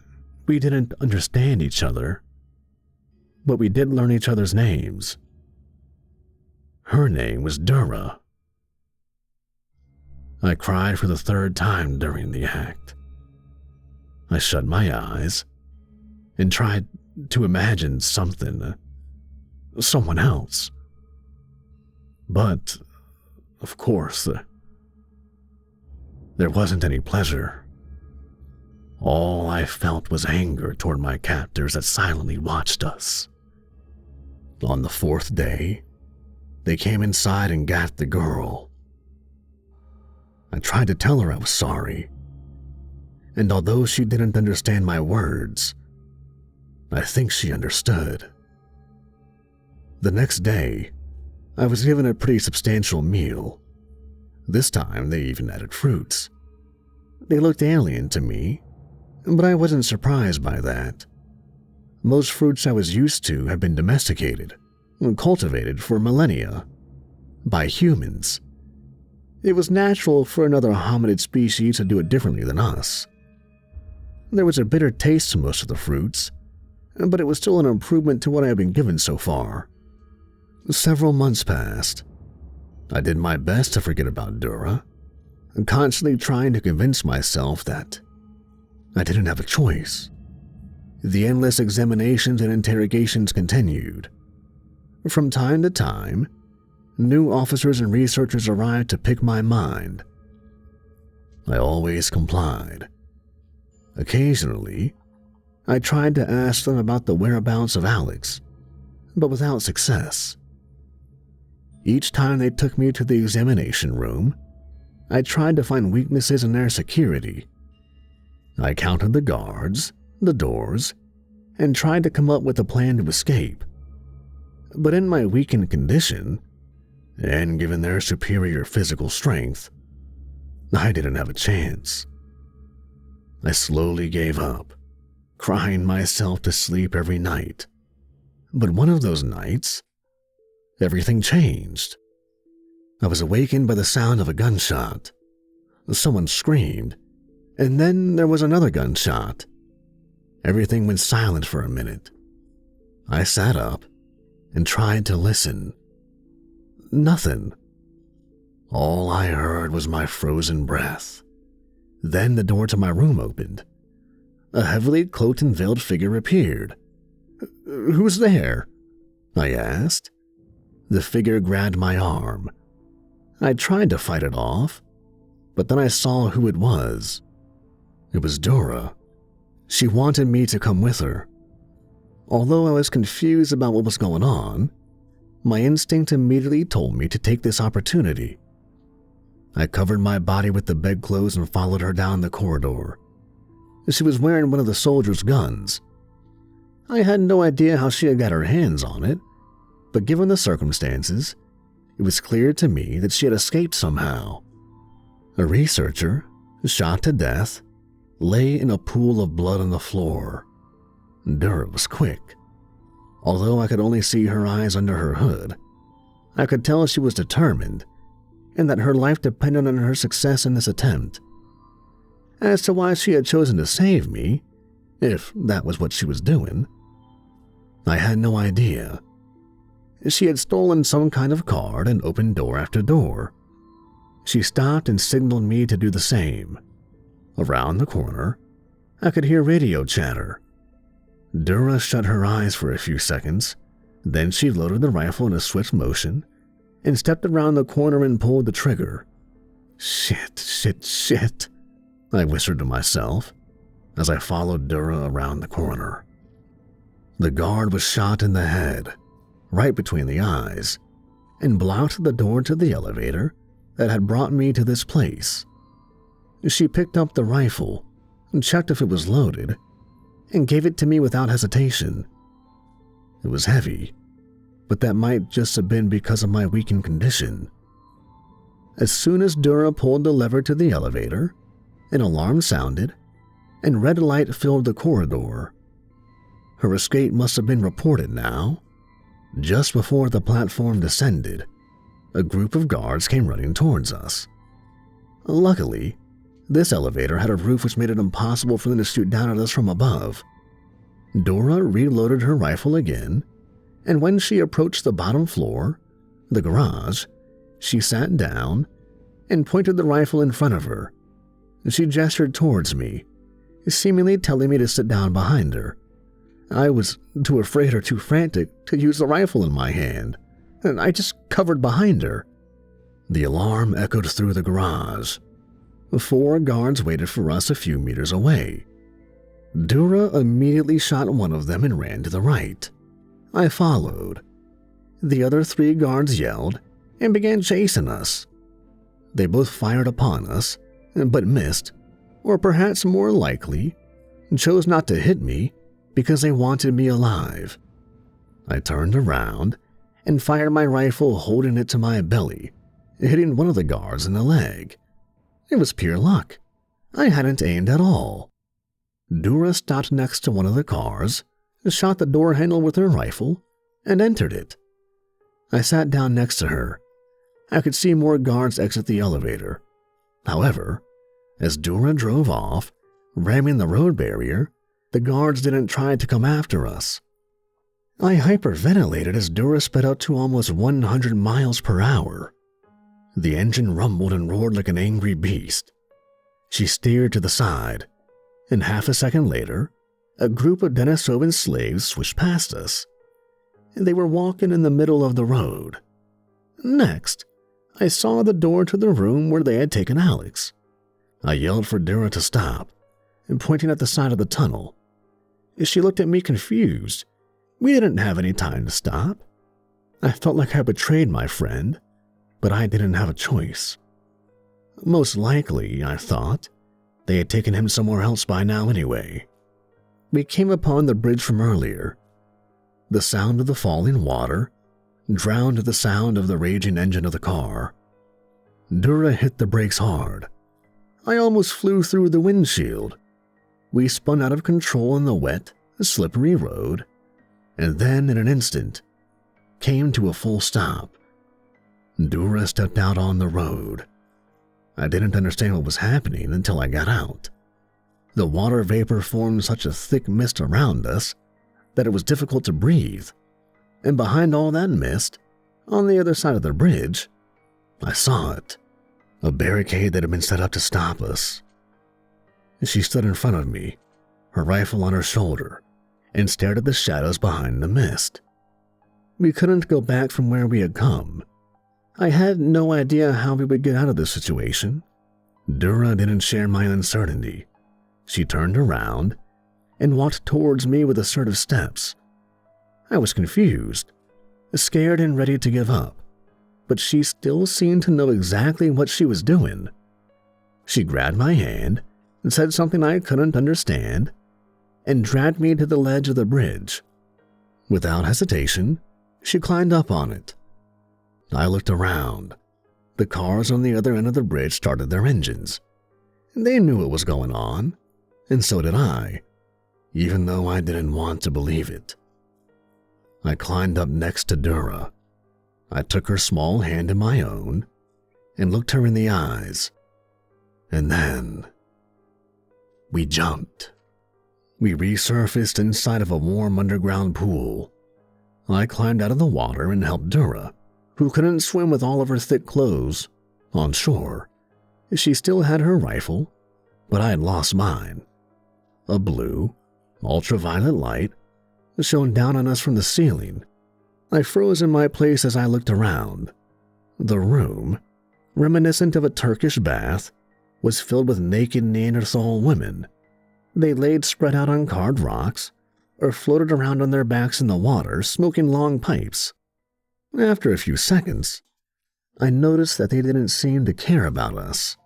we didn't understand each other, but we did learn each other's names. Her name was Dura. I cried for the 3rd time during the act. I shut my eyes and tried to imagine someone else. But, of course, there wasn't any pleasure. All I felt was anger toward my captors that silently watched us. On the 4th day, they came inside and got the girl. I tried to tell her I was sorry, and although she didn't understand my words, I think she understood. The next day, I was given a pretty substantial meal. This time, they even added fruits. They looked alien to me, but I wasn't surprised by that. Most fruits I was used to had been domesticated and cultivated for millennia by humans. It was natural for another hominid species to do it differently than us. There was a bitter taste to most of the fruits, but it was still an improvement to what I had been given so far. Several months passed. I did my best to forget about Dura, constantly trying to convince myself that I didn't have a choice. The endless examinations and interrogations continued. From time to time, new officers and researchers arrived to pick my mind. I always complied. Occasionally, I tried to ask them about the whereabouts of Alex, but without success. Each time they took me to the examination room, I tried to find weaknesses in their security. I counted the guards, the doors, and tried to come up with a plan to escape. But in my weakened condition, and given their superior physical strength, I didn't have a chance. I slowly gave up, crying myself to sleep every night. But one of those nights, everything changed. I was awakened by the sound of a gunshot. Someone screamed, and then there was another gunshot. Everything went silent for a minute. I sat up and tried to listen. Nothing. All I heard was my frozen breath. Then the door to my room opened. A heavily cloaked and veiled figure appeared. "Who's there?" I asked. The figure grabbed my arm. I tried to fight it off, but then I saw who it was. It was Dora. She wanted me to come with her. Although I was confused about what was going on, my instinct immediately told me to take this opportunity. I covered my body with the bedclothes and followed her down the corridor. She was wearing one of the soldiers' guns. I had no idea how she had got her hands on it, but given the circumstances, it was clear to me that she had escaped somehow. A researcher, shot to death, lay in a pool of blood on the floor. Dura was quick. Although I could only see her eyes under her hood, I could tell she was determined and that her life depended on her success in this attempt. As to why she had chosen to save me, if that was what she was doing, I had no idea. She had stolen some kind of card and opened door after door. She stopped and signaled me to do the same. Around the corner, I could hear radio chatter. Dura shut her eyes for a few seconds, then she loaded the rifle in a swift motion and stepped around the corner and pulled the trigger. Shit, I whispered to myself as I followed Dura around the corner. The guard was shot in the head, right between the eyes, and blocked the door to the elevator that had brought me to this place. She picked up the rifle and checked if it was loaded and gave it to me without hesitation. It was heavy, but that might just have been because of my weakened condition. As soon as Dura pulled the lever to the elevator, an alarm sounded and red light filled the corridor. Her escape must have been reported now. Just before the platform descended, a group of guards came running towards us. Luckily, this elevator had a roof which made it impossible for them to shoot down at us from above. Dora reloaded her rifle again, and when she approached the bottom floor, the garage, she sat down and pointed the rifle in front of her. She gestured towards me, seemingly telling me to sit down behind her. I was too afraid or too frantic to use the rifle in my hand, and I just covered behind her. The alarm echoed through the garage. 4 guards waited for us a few meters away. Dura immediately shot one of them and ran to the right. I followed. The other 3 guards yelled and began chasing us. They both fired upon us, but missed, or perhaps more likely, chose not to hit me because they wanted me alive. I turned around and fired my rifle holding it to my belly, hitting one of the guards in the leg. It was pure luck. I hadn't aimed at all. Dura stopped next to one of the cars, shot the door handle with her rifle, and entered it. I sat down next to her. I could see more guards exit the elevator. However, as Dura drove off, ramming the road barrier, the guards didn't try to come after us. I hyperventilated as Dura sped up to almost 100 miles per hour. The engine rumbled and roared like an angry beast. She steered to the side, and half a second later, a group of Denisovan slaves swished past us. They were walking in the middle of the road. Next, I saw the door to the room where they had taken Alex. I yelled for Dura to stop, and pointing at the side of the tunnel. She looked at me confused. We didn't have any time to stop. I felt like I betrayed my friend, but I didn't have a choice. Most likely, I thought, they had taken him somewhere else by now anyway. We came upon the bridge from earlier. The sound of the falling water drowned the sound of the raging engine of the car. Dura hit the brakes hard. I almost flew through the windshield. We spun out of control on the wet, slippery road, and then in an instant, came to a full stop. Dura stepped out on the road. I didn't understand what was happening until I got out. The water vapor formed such a thick mist around us that it was difficult to breathe, and behind all that mist, on the other side of the bridge, I saw it, a barricade that had been set up to stop us. She stood in front of me, her rifle on her shoulder, and stared at the shadows behind the mist. We couldn't go back from where we had come. I had no idea how we would get out of this situation. Dura didn't share my uncertainty. She turned around and walked towards me with assertive steps. I was confused, scared and ready to give up, but she still seemed to know exactly what she was doing. She grabbed my hand and said something I couldn't understand and dragged me to the ledge of the bridge. Without hesitation, she climbed up on it. I looked around. The cars on the other end of the bridge started their engines. They knew what was going on, and so did I, even though I didn't want to believe it. I climbed up next to Dura. I took her small hand in my own and looked her in the eyes. And then we jumped. We resurfaced inside of a warm underground pool. I climbed out of the water and helped Dura, who couldn't swim with all of her thick clothes, on shore. She still had her rifle, but I had lost mine. A blue, ultraviolet light shone down on us from the ceiling. I froze in my place as I looked around. The room, reminiscent of a Turkish bath, was filled with naked Neanderthal women. They laid spread out on carved rocks or floated around on their backs in the water, smoking long pipes. After a few seconds, I noticed that they didn't seem to care about us.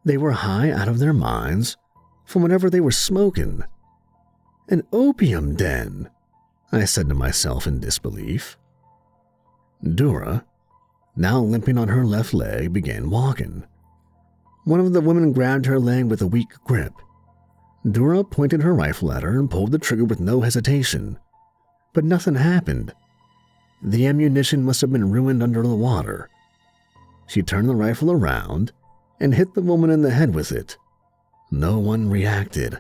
They were high out of their minds from whatever they were smoking. An opium den, I said to myself in disbelief. Dura, now limping on her left leg, began walking. One of the women grabbed her leg with a weak grip. Dura pointed her rifle at her and pulled the trigger with no hesitation. But nothing happened. The ammunition must have been ruined under the water. She turned the rifle around and hit the woman in the head with it. No one reacted.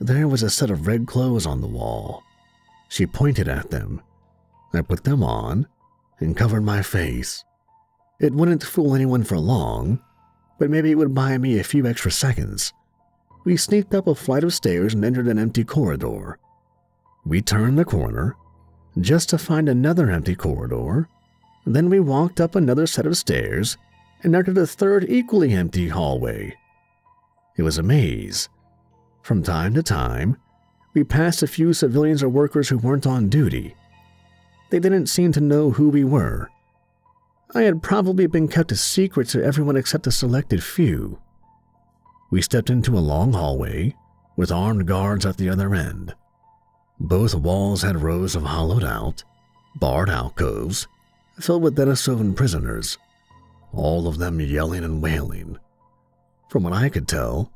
There was a set of red clothes on the wall. She pointed at them. I put them on and covered my face. It wouldn't fool anyone for long, but maybe it would buy me a few extra seconds. We sneaked up a flight of stairs and entered an empty corridor. We turned the corner, just to find another empty corridor. Then we walked up another set of stairs and entered a third equally empty hallway. It was a maze. From time to time, we passed a few civilians or workers who weren't on duty. They didn't seem to know who we were. I had probably been kept a secret to everyone except a selected few. We stepped into a long hallway with armed guards at the other end. Both walls had rows of hollowed-out, barred alcoves filled with Denisovan prisoners, all of them yelling and wailing. From what I could tell,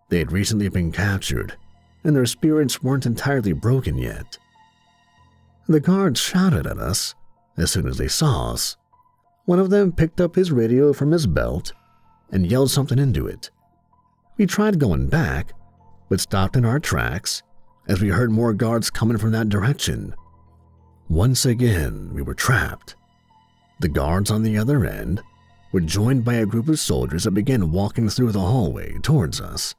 they had recently been captured, and their spirits weren't entirely broken yet. The guards shouted at us as soon as they saw us. One of them picked up his radio from his belt and yelled something into it. We tried going back, but stopped in our tracks as we heard more guards coming from that direction. Once again, we were trapped. The guards on the other end were joined by a group of soldiers that began walking through the hallway towards us.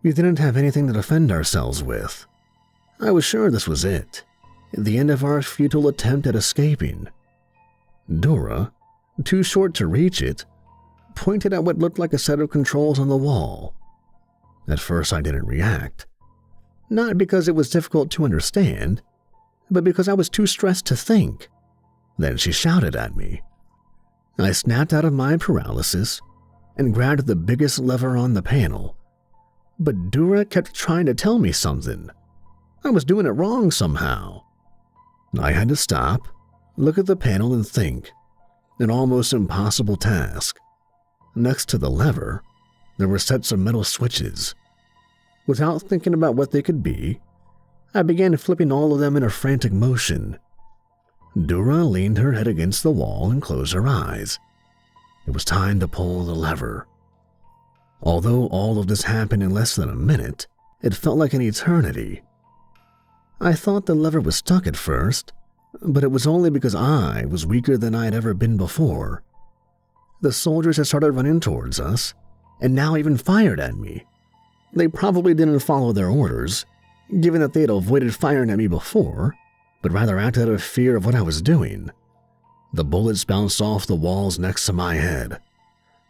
We didn't have anything to defend ourselves with. I was sure this was it, the end of our futile attempt at escaping. Dura, too short to reach it, pointed at what looked like a set of controls on the wall. At first I didn't react, not because it was difficult to understand, but because I was too stressed to think. Then she shouted at me. I snapped out of my paralysis and grabbed the biggest lever on the panel, but Dura kept trying to tell me something. I was doing it wrong somehow. I had to stop, look at the panel and think, an almost impossible task. Next to the lever, there were sets of metal switches. Without thinking about what they could be, I began flipping all of them in a frantic motion. Dura leaned her head against the wall and closed her eyes. It was time to pull the lever. Although all of this happened in less than a minute, it felt like an eternity. I thought the lever was stuck at first, but it was only because I was weaker than I had ever been before. The soldiers had started running towards us, and now even fired at me. They probably didn't follow their orders, given that they had avoided firing at me before, but rather acted out of fear of what I was doing. The bullets bounced off the walls next to my head.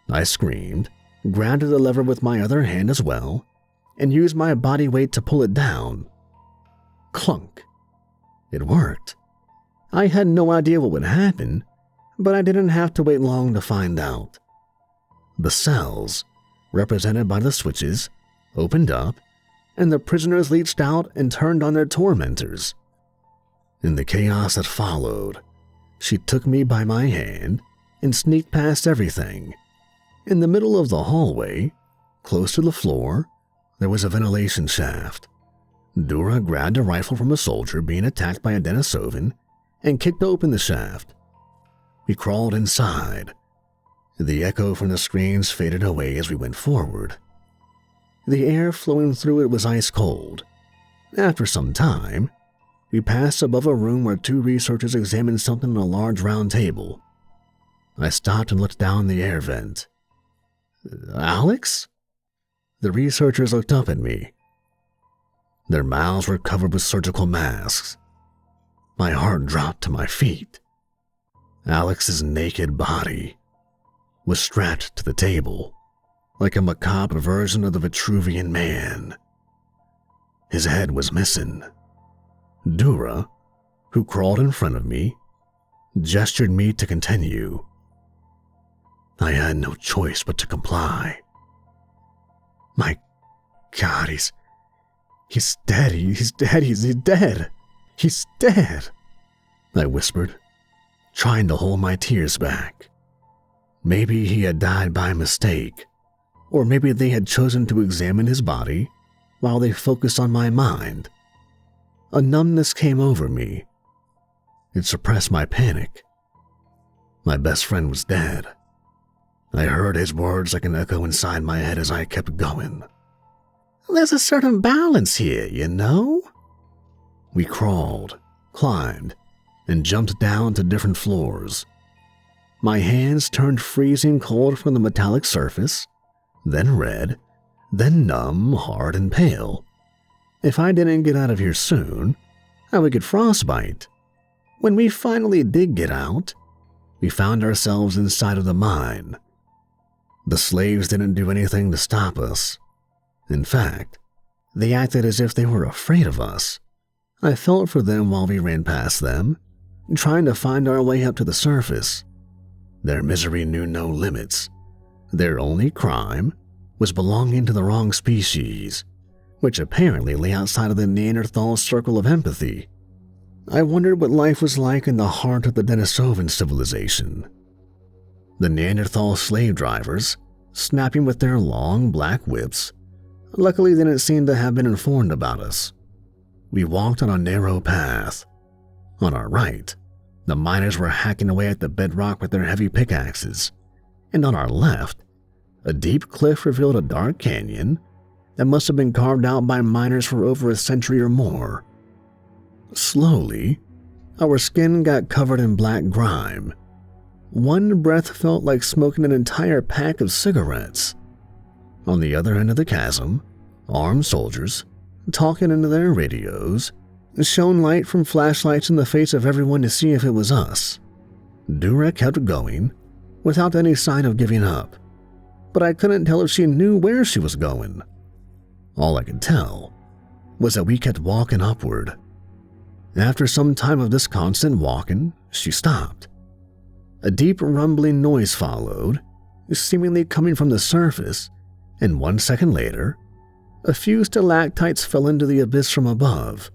I screamed, grabbed the lever with my other hand as well, and used my body weight to pull it down. Clunk. It worked. I had no idea what would happen, but I didn't have to wait long to find out. The cells, represented by the switches, opened up, and the prisoners leached out and turned on their tormentors. In the chaos that followed, she took me by my hand and sneaked past everything. In the middle of the hallway, close to the floor, there was a ventilation shaft. Dura grabbed a rifle from a soldier being attacked by a Denisovan and kicked open the shaft. We crawled inside. The echo from the screams faded away as we went forward. The air flowing through it was ice cold. After some time, we passed above a room where two researchers examined something on a large round table. I stopped and looked down the air vent. "Alex?" The researchers looked up at me. Their mouths were covered with surgical masks. My heart dropped to my feet. Alex's naked body was strapped to the table, like a macabre version of the Vitruvian Man. His head was missing. Dura, who crawled in front of me, gestured me to continue. I had no choice but to comply. My God, he's dead, he's dead, he's dead, he's dead, I whispered, trying to hold my tears back. Maybe he had died by mistake, or maybe they had chosen to examine his body while they focused on my mind. A numbness came over me. It suppressed my panic. My best friend was dead. I heard his words like an echo inside my head as I kept going. There's a certain balance here, you know? We crawled, climbed, and jumped down to different floors. My hands turned freezing cold from the metallic surface, then red, then numb, hard, and pale. If I didn't get out of here soon, I would get frostbite. When we finally did get out, we found ourselves inside of the mine. The slaves didn't do anything to stop us. In fact, they acted as if they were afraid of us. I felt for them while we ran past them, trying to find our way up to the surface. Their misery knew no limits. Their only crime was belonging to the wrong species, which apparently lay outside of the Neanderthal circle of empathy. I wondered what life was like in the heart of the Denisovan civilization. The Neanderthal slave drivers, snapping with their long black whips, luckily didn't seem to have been informed about us. We walked on a narrow path. On our right, the miners were hacking away at the bedrock with their heavy pickaxes, and on our left, a deep cliff revealed a dark canyon that must have been carved out by miners for over a century or more. Slowly, our skin got covered in black grime. One breath felt like smoking an entire pack of cigarettes. On the other end of the chasm, armed soldiers, talking into their radios, shone light from flashlights in the face of everyone to see if it was us. Dura kept going, without any sign of giving up, but I couldn't tell if she knew where she was going. All I could tell was that we kept walking upward. After some time of this constant walking, she stopped. A deep rumbling noise followed, seemingly coming from the surface, and 1 second later, a few stalactites fell into the abyss from above.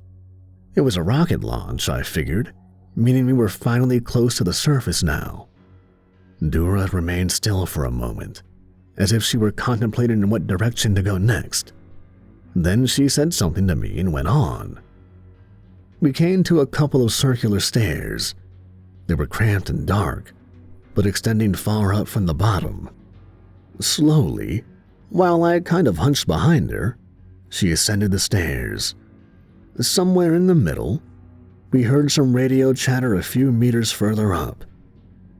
It was a rocket launch, I figured, meaning we were finally close to the surface now. Dura remained still for a moment, as if she were contemplating in what direction to go next. Then she said something to me and went on. We came to a couple of circular stairs. They were cramped and dark, but extending far up from the bottom. Slowly, while I kind of hunched behind her, she ascended the stairs. Somewhere in the middle, we heard some radio chatter a few meters further up.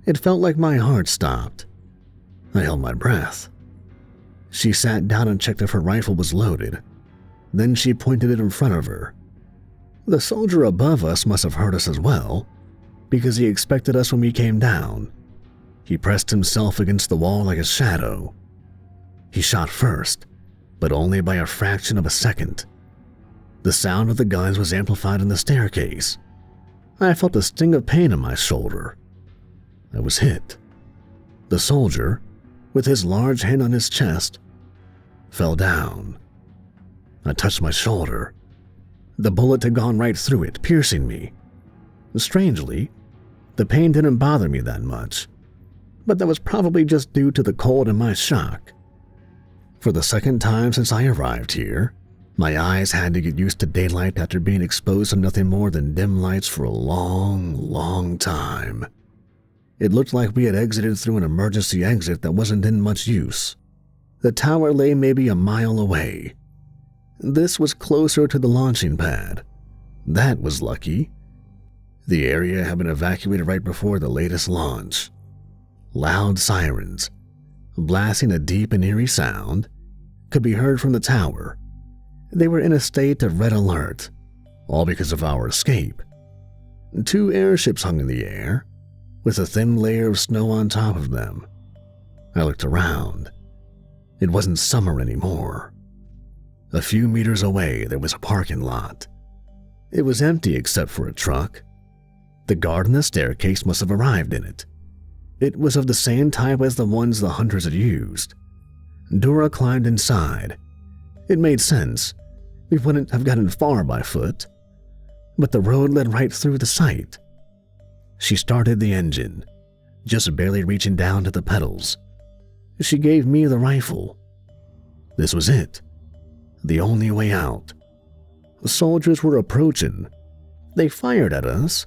It felt like my heart stopped. I held my breath. She sat down and checked if her rifle was loaded. Then she pointed it in front of her. The soldier above us must have heard us as well, because he expected us when we came down. He pressed himself against the wall like a shadow. He shot first, but only by a fraction of a second. The sound of the guns was amplified in the staircase. I felt a sting of pain in my shoulder. I was hit. The soldier, with his large hand on his chest, fell down. I touched my shoulder. The bullet had gone right through it, piercing me. Strangely, the pain didn't bother me that much, but that was probably just due to the cold and my shock. For the second time since I arrived here, my eyes had to get used to daylight after being exposed to nothing more than dim lights for a long, long time. It looked like we had exited through an emergency exit that wasn't in much use. The tower lay maybe a mile away. This was closer to the launching pad. That was lucky. The area had been evacuated right before the latest launch. Loud sirens, blasting a deep and eerie sound, could be heard from the tower. They were in a state of red alert, all because of our escape. 2 airships hung in the air, with a thin layer of snow on top of them. I looked around. It wasn't summer anymore. A few meters away, there was a parking lot. It was empty except for a truck. The guard on the staircase must have arrived in it. It was of the same type as the ones the hunters had used. Dura climbed inside. It made sense. We wouldn't have gotten far by foot. But the road led right through the site. She started the engine, just barely reaching down to the pedals. She gave me the rifle. This was it. The only way out. The soldiers were approaching. They fired at us,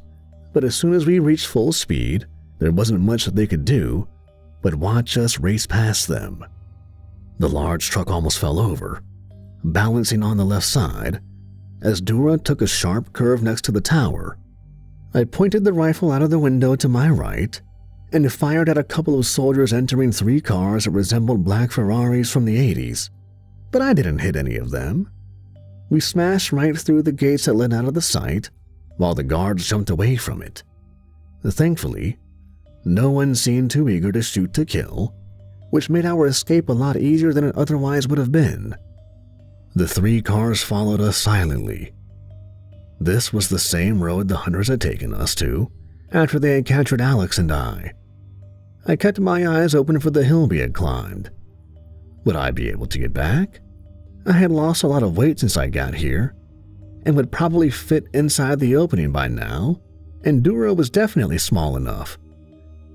but as soon as we reached full speed, there wasn't much that they could do but watch us race past them. The large truck almost fell over, balancing on the left side, as Dura took a sharp curve next to the tower. I pointed the rifle out of the window to my right and fired at a couple of soldiers entering 3 cars that resembled black Ferraris from the 80s. But I didn't hit any of them. We smashed right through the gates that led out of the site, while the guards jumped away from it. Thankfully, no one seemed too eager to shoot to kill, which made our escape a lot easier than it otherwise would have been. The 3 cars followed us silently. This was the same road the hunters had taken us to after they had captured Alex and I. I kept my eyes open for the hill we had climbed. Would I be able to get back? I had lost a lot of weight since I got here, and would probably fit inside the opening by now, and Dura was definitely small enough.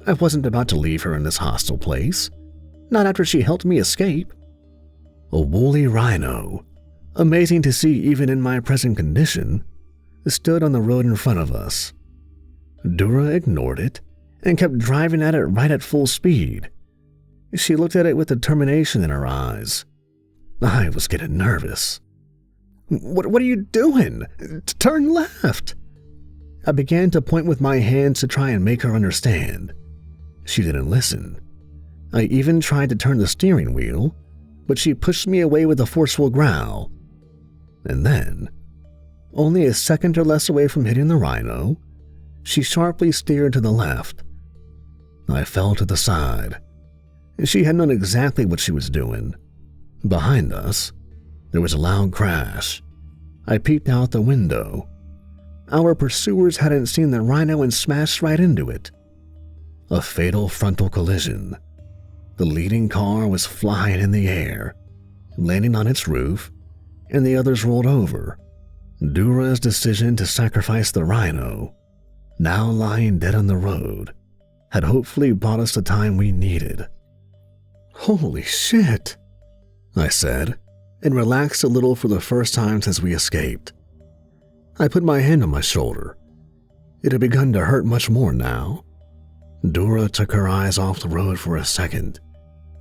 I wasn't about to leave her in this hostile place, not after she helped me escape. A woolly rhino, amazing to see even in my present condition, stood on the road in front of us. Dura ignored it and kept driving at it right at full speed. She looked at it with determination in her eyes. I was getting nervous. What are you doing? Turn left! I began to point with my hands to try and make her understand. She didn't listen. I even tried to turn the steering wheel, but she pushed me away with a forceful growl. And then, only a second or less away from hitting the rhino, she sharply steered to the left. I fell to the side. She had known exactly what she was doing. Behind us, there was a loud crash. I peeked out the window. Our pursuers hadn't seen the rhino and smashed right into it. A fatal frontal collision. The leading car was flying in the air, landing on its roof, and the others rolled over. Dura's decision to sacrifice the rhino, now lying dead on the road, had hopefully bought us the time we needed. Holy shit, I said, and relaxed a little for the first time since we escaped. I put my hand on my shoulder. It had begun to hurt much more now. Dora took her eyes off the road for a second.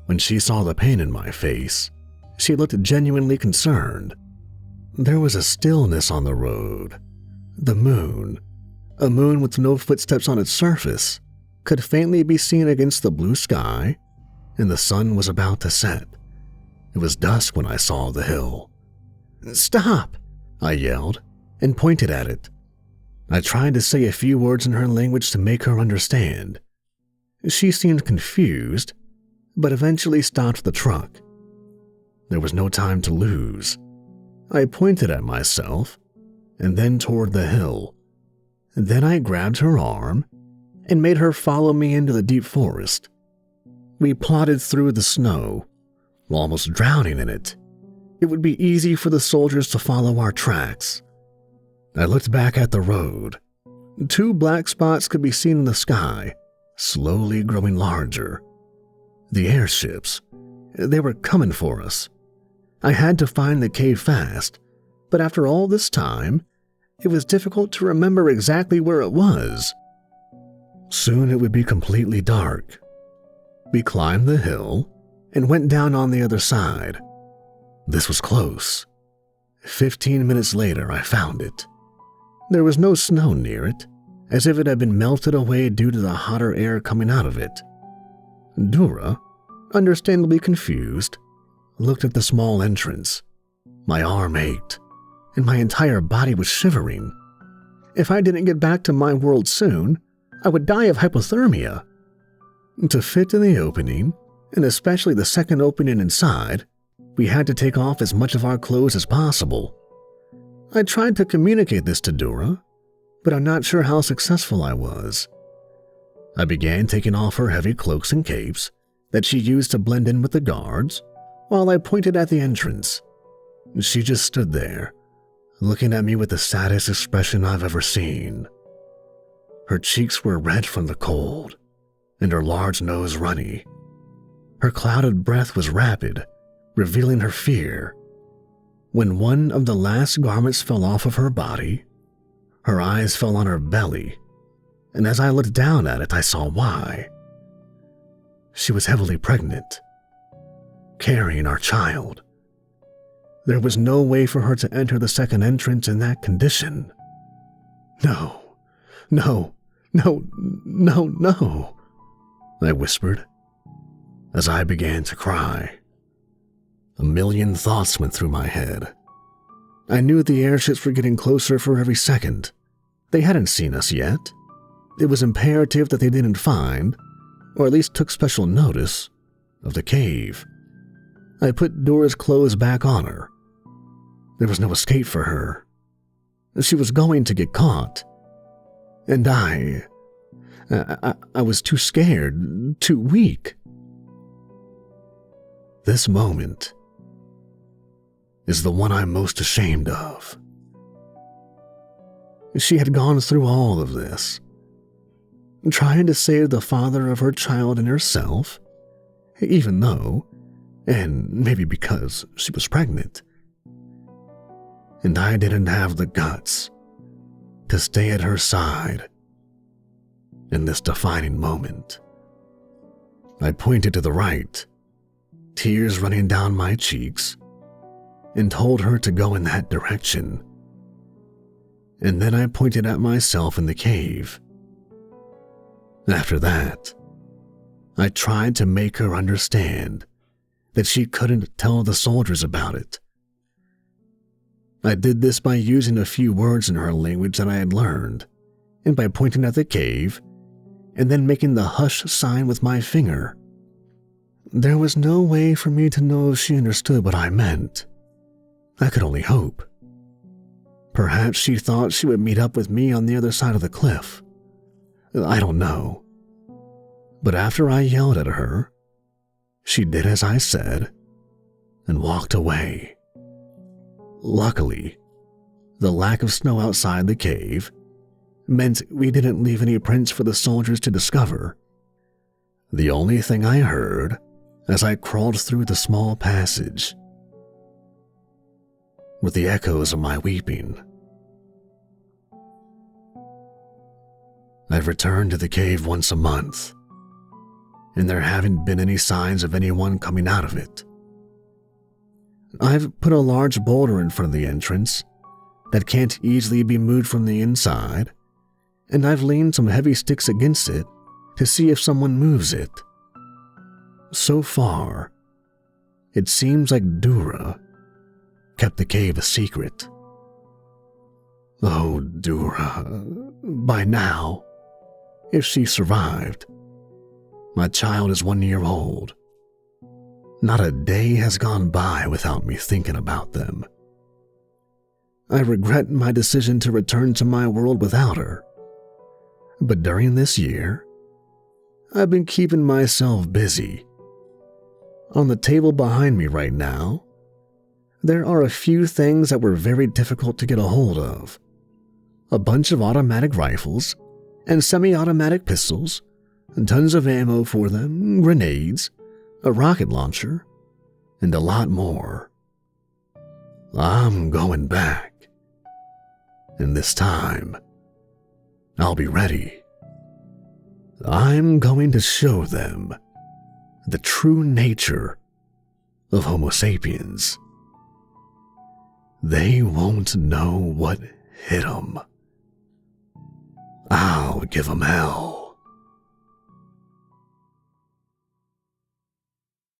When she saw the pain in my face, she looked genuinely concerned. There was a stillness on the road. The moon, a moon with no footsteps on its surface, could faintly be seen against the blue sky, and the sun was about to set. It was dusk when I saw the hill. "Stop!" I yelled, and pointed at it. I tried to say a few words in her language to make her understand. She seemed confused, but eventually stopped the truck. There was no time to lose. I pointed at myself, and then toward the hill. Then I grabbed her arm and made her follow me into the deep forest. We plodded through the snow, almost drowning in it. It would be easy for the soldiers to follow our tracks. I looked back at the road. 2 black spots could be seen in the sky, slowly growing larger. The airships, they were coming for us. I had to find the cave fast, but after all this time, it was difficult to remember exactly where it was. Soon it would be completely dark. We climbed the hill and went down on the other side. This was close. 15 minutes later, I found it. There was no snow near it, as if it had been melted away due to the hotter air coming out of it. Dora, understandably confused, looked at the small entrance. My arm ached, and my entire body was shivering. If I didn't get back to my world soon, I would die of hypothermia. To fit in the opening, and especially the second opening inside, we had to take off as much of our clothes as possible. I tried to communicate this to Dora, but I'm not sure how successful I was. I began taking off her heavy cloaks and capes that she used to blend in with the guards, while I pointed at the entrance. She just stood there, looking at me with the saddest expression I've ever seen. Her cheeks were red from the cold, and her large nose runny. Her clouded breath was rapid, revealing her fear. When one of the last garments fell off of her body, her eyes fell on her belly, and as I looked down at it, I saw why. She was heavily pregnant, carrying our child. There was no way for her to enter the second entrance in that condition. No, no, no, no, no, I whispered as I began to cry. A million thoughts went through my head. I knew the airships were getting closer for every second. They hadn't seen us yet. It was imperative that they didn't find, or at least took special notice, of the cave. I put Dora's clothes back on her. There was no escape for her. She was going to get caught. And I was too scared, too weak. This moment is the one I'm most ashamed of. She had gone through all of this, trying to save the father of her child and herself, even though, and maybe because, she was pregnant. And I didn't have the guts to stay at her side in this defining moment. I pointed to the right, tears running down my cheeks, and told her to go in that direction. And then I pointed at myself in the cave. After that, I tried to make her understand that she couldn't tell the soldiers about it. I did this by using a few words in her language that I had learned, and by pointing at the cave, and then making the hush sign with my finger. There was no way for me to know if she understood what I meant. I could only hope. Perhaps she thought she would meet up with me on the other side of the cliff. I don't know. But after I yelled at her, she did as I said and walked away. Luckily, the lack of snow outside the cave meant we didn't leave any prints for the soldiers to discover. The only thing I heard as I crawled through the small passage with the echoes of my weeping. I've returned to the cave once a month, and there haven't been any signs of anyone coming out of it. I've put a large boulder in front of the entrance that can't easily be moved from the inside, and I've leaned some heavy sticks against it to see if someone moves it. So far, it seems like Dura kept the cave a secret. Oh, Dura, by now, if she survived, my child is 1 year old. Not a day has gone by without me thinking about them. I regret my decision to return to my world without her. But during this year, I've been keeping myself busy. On the table behind me right now, there are a few things that were very difficult to get a hold of. A bunch of automatic rifles and semi-automatic pistols, and tons of ammo for them, grenades, a rocket launcher, and a lot more. I'm going back. And this time, I'll be ready. I'm going to show them the true nature of Homo sapiens. They won't know what hit them. I'll give them hell.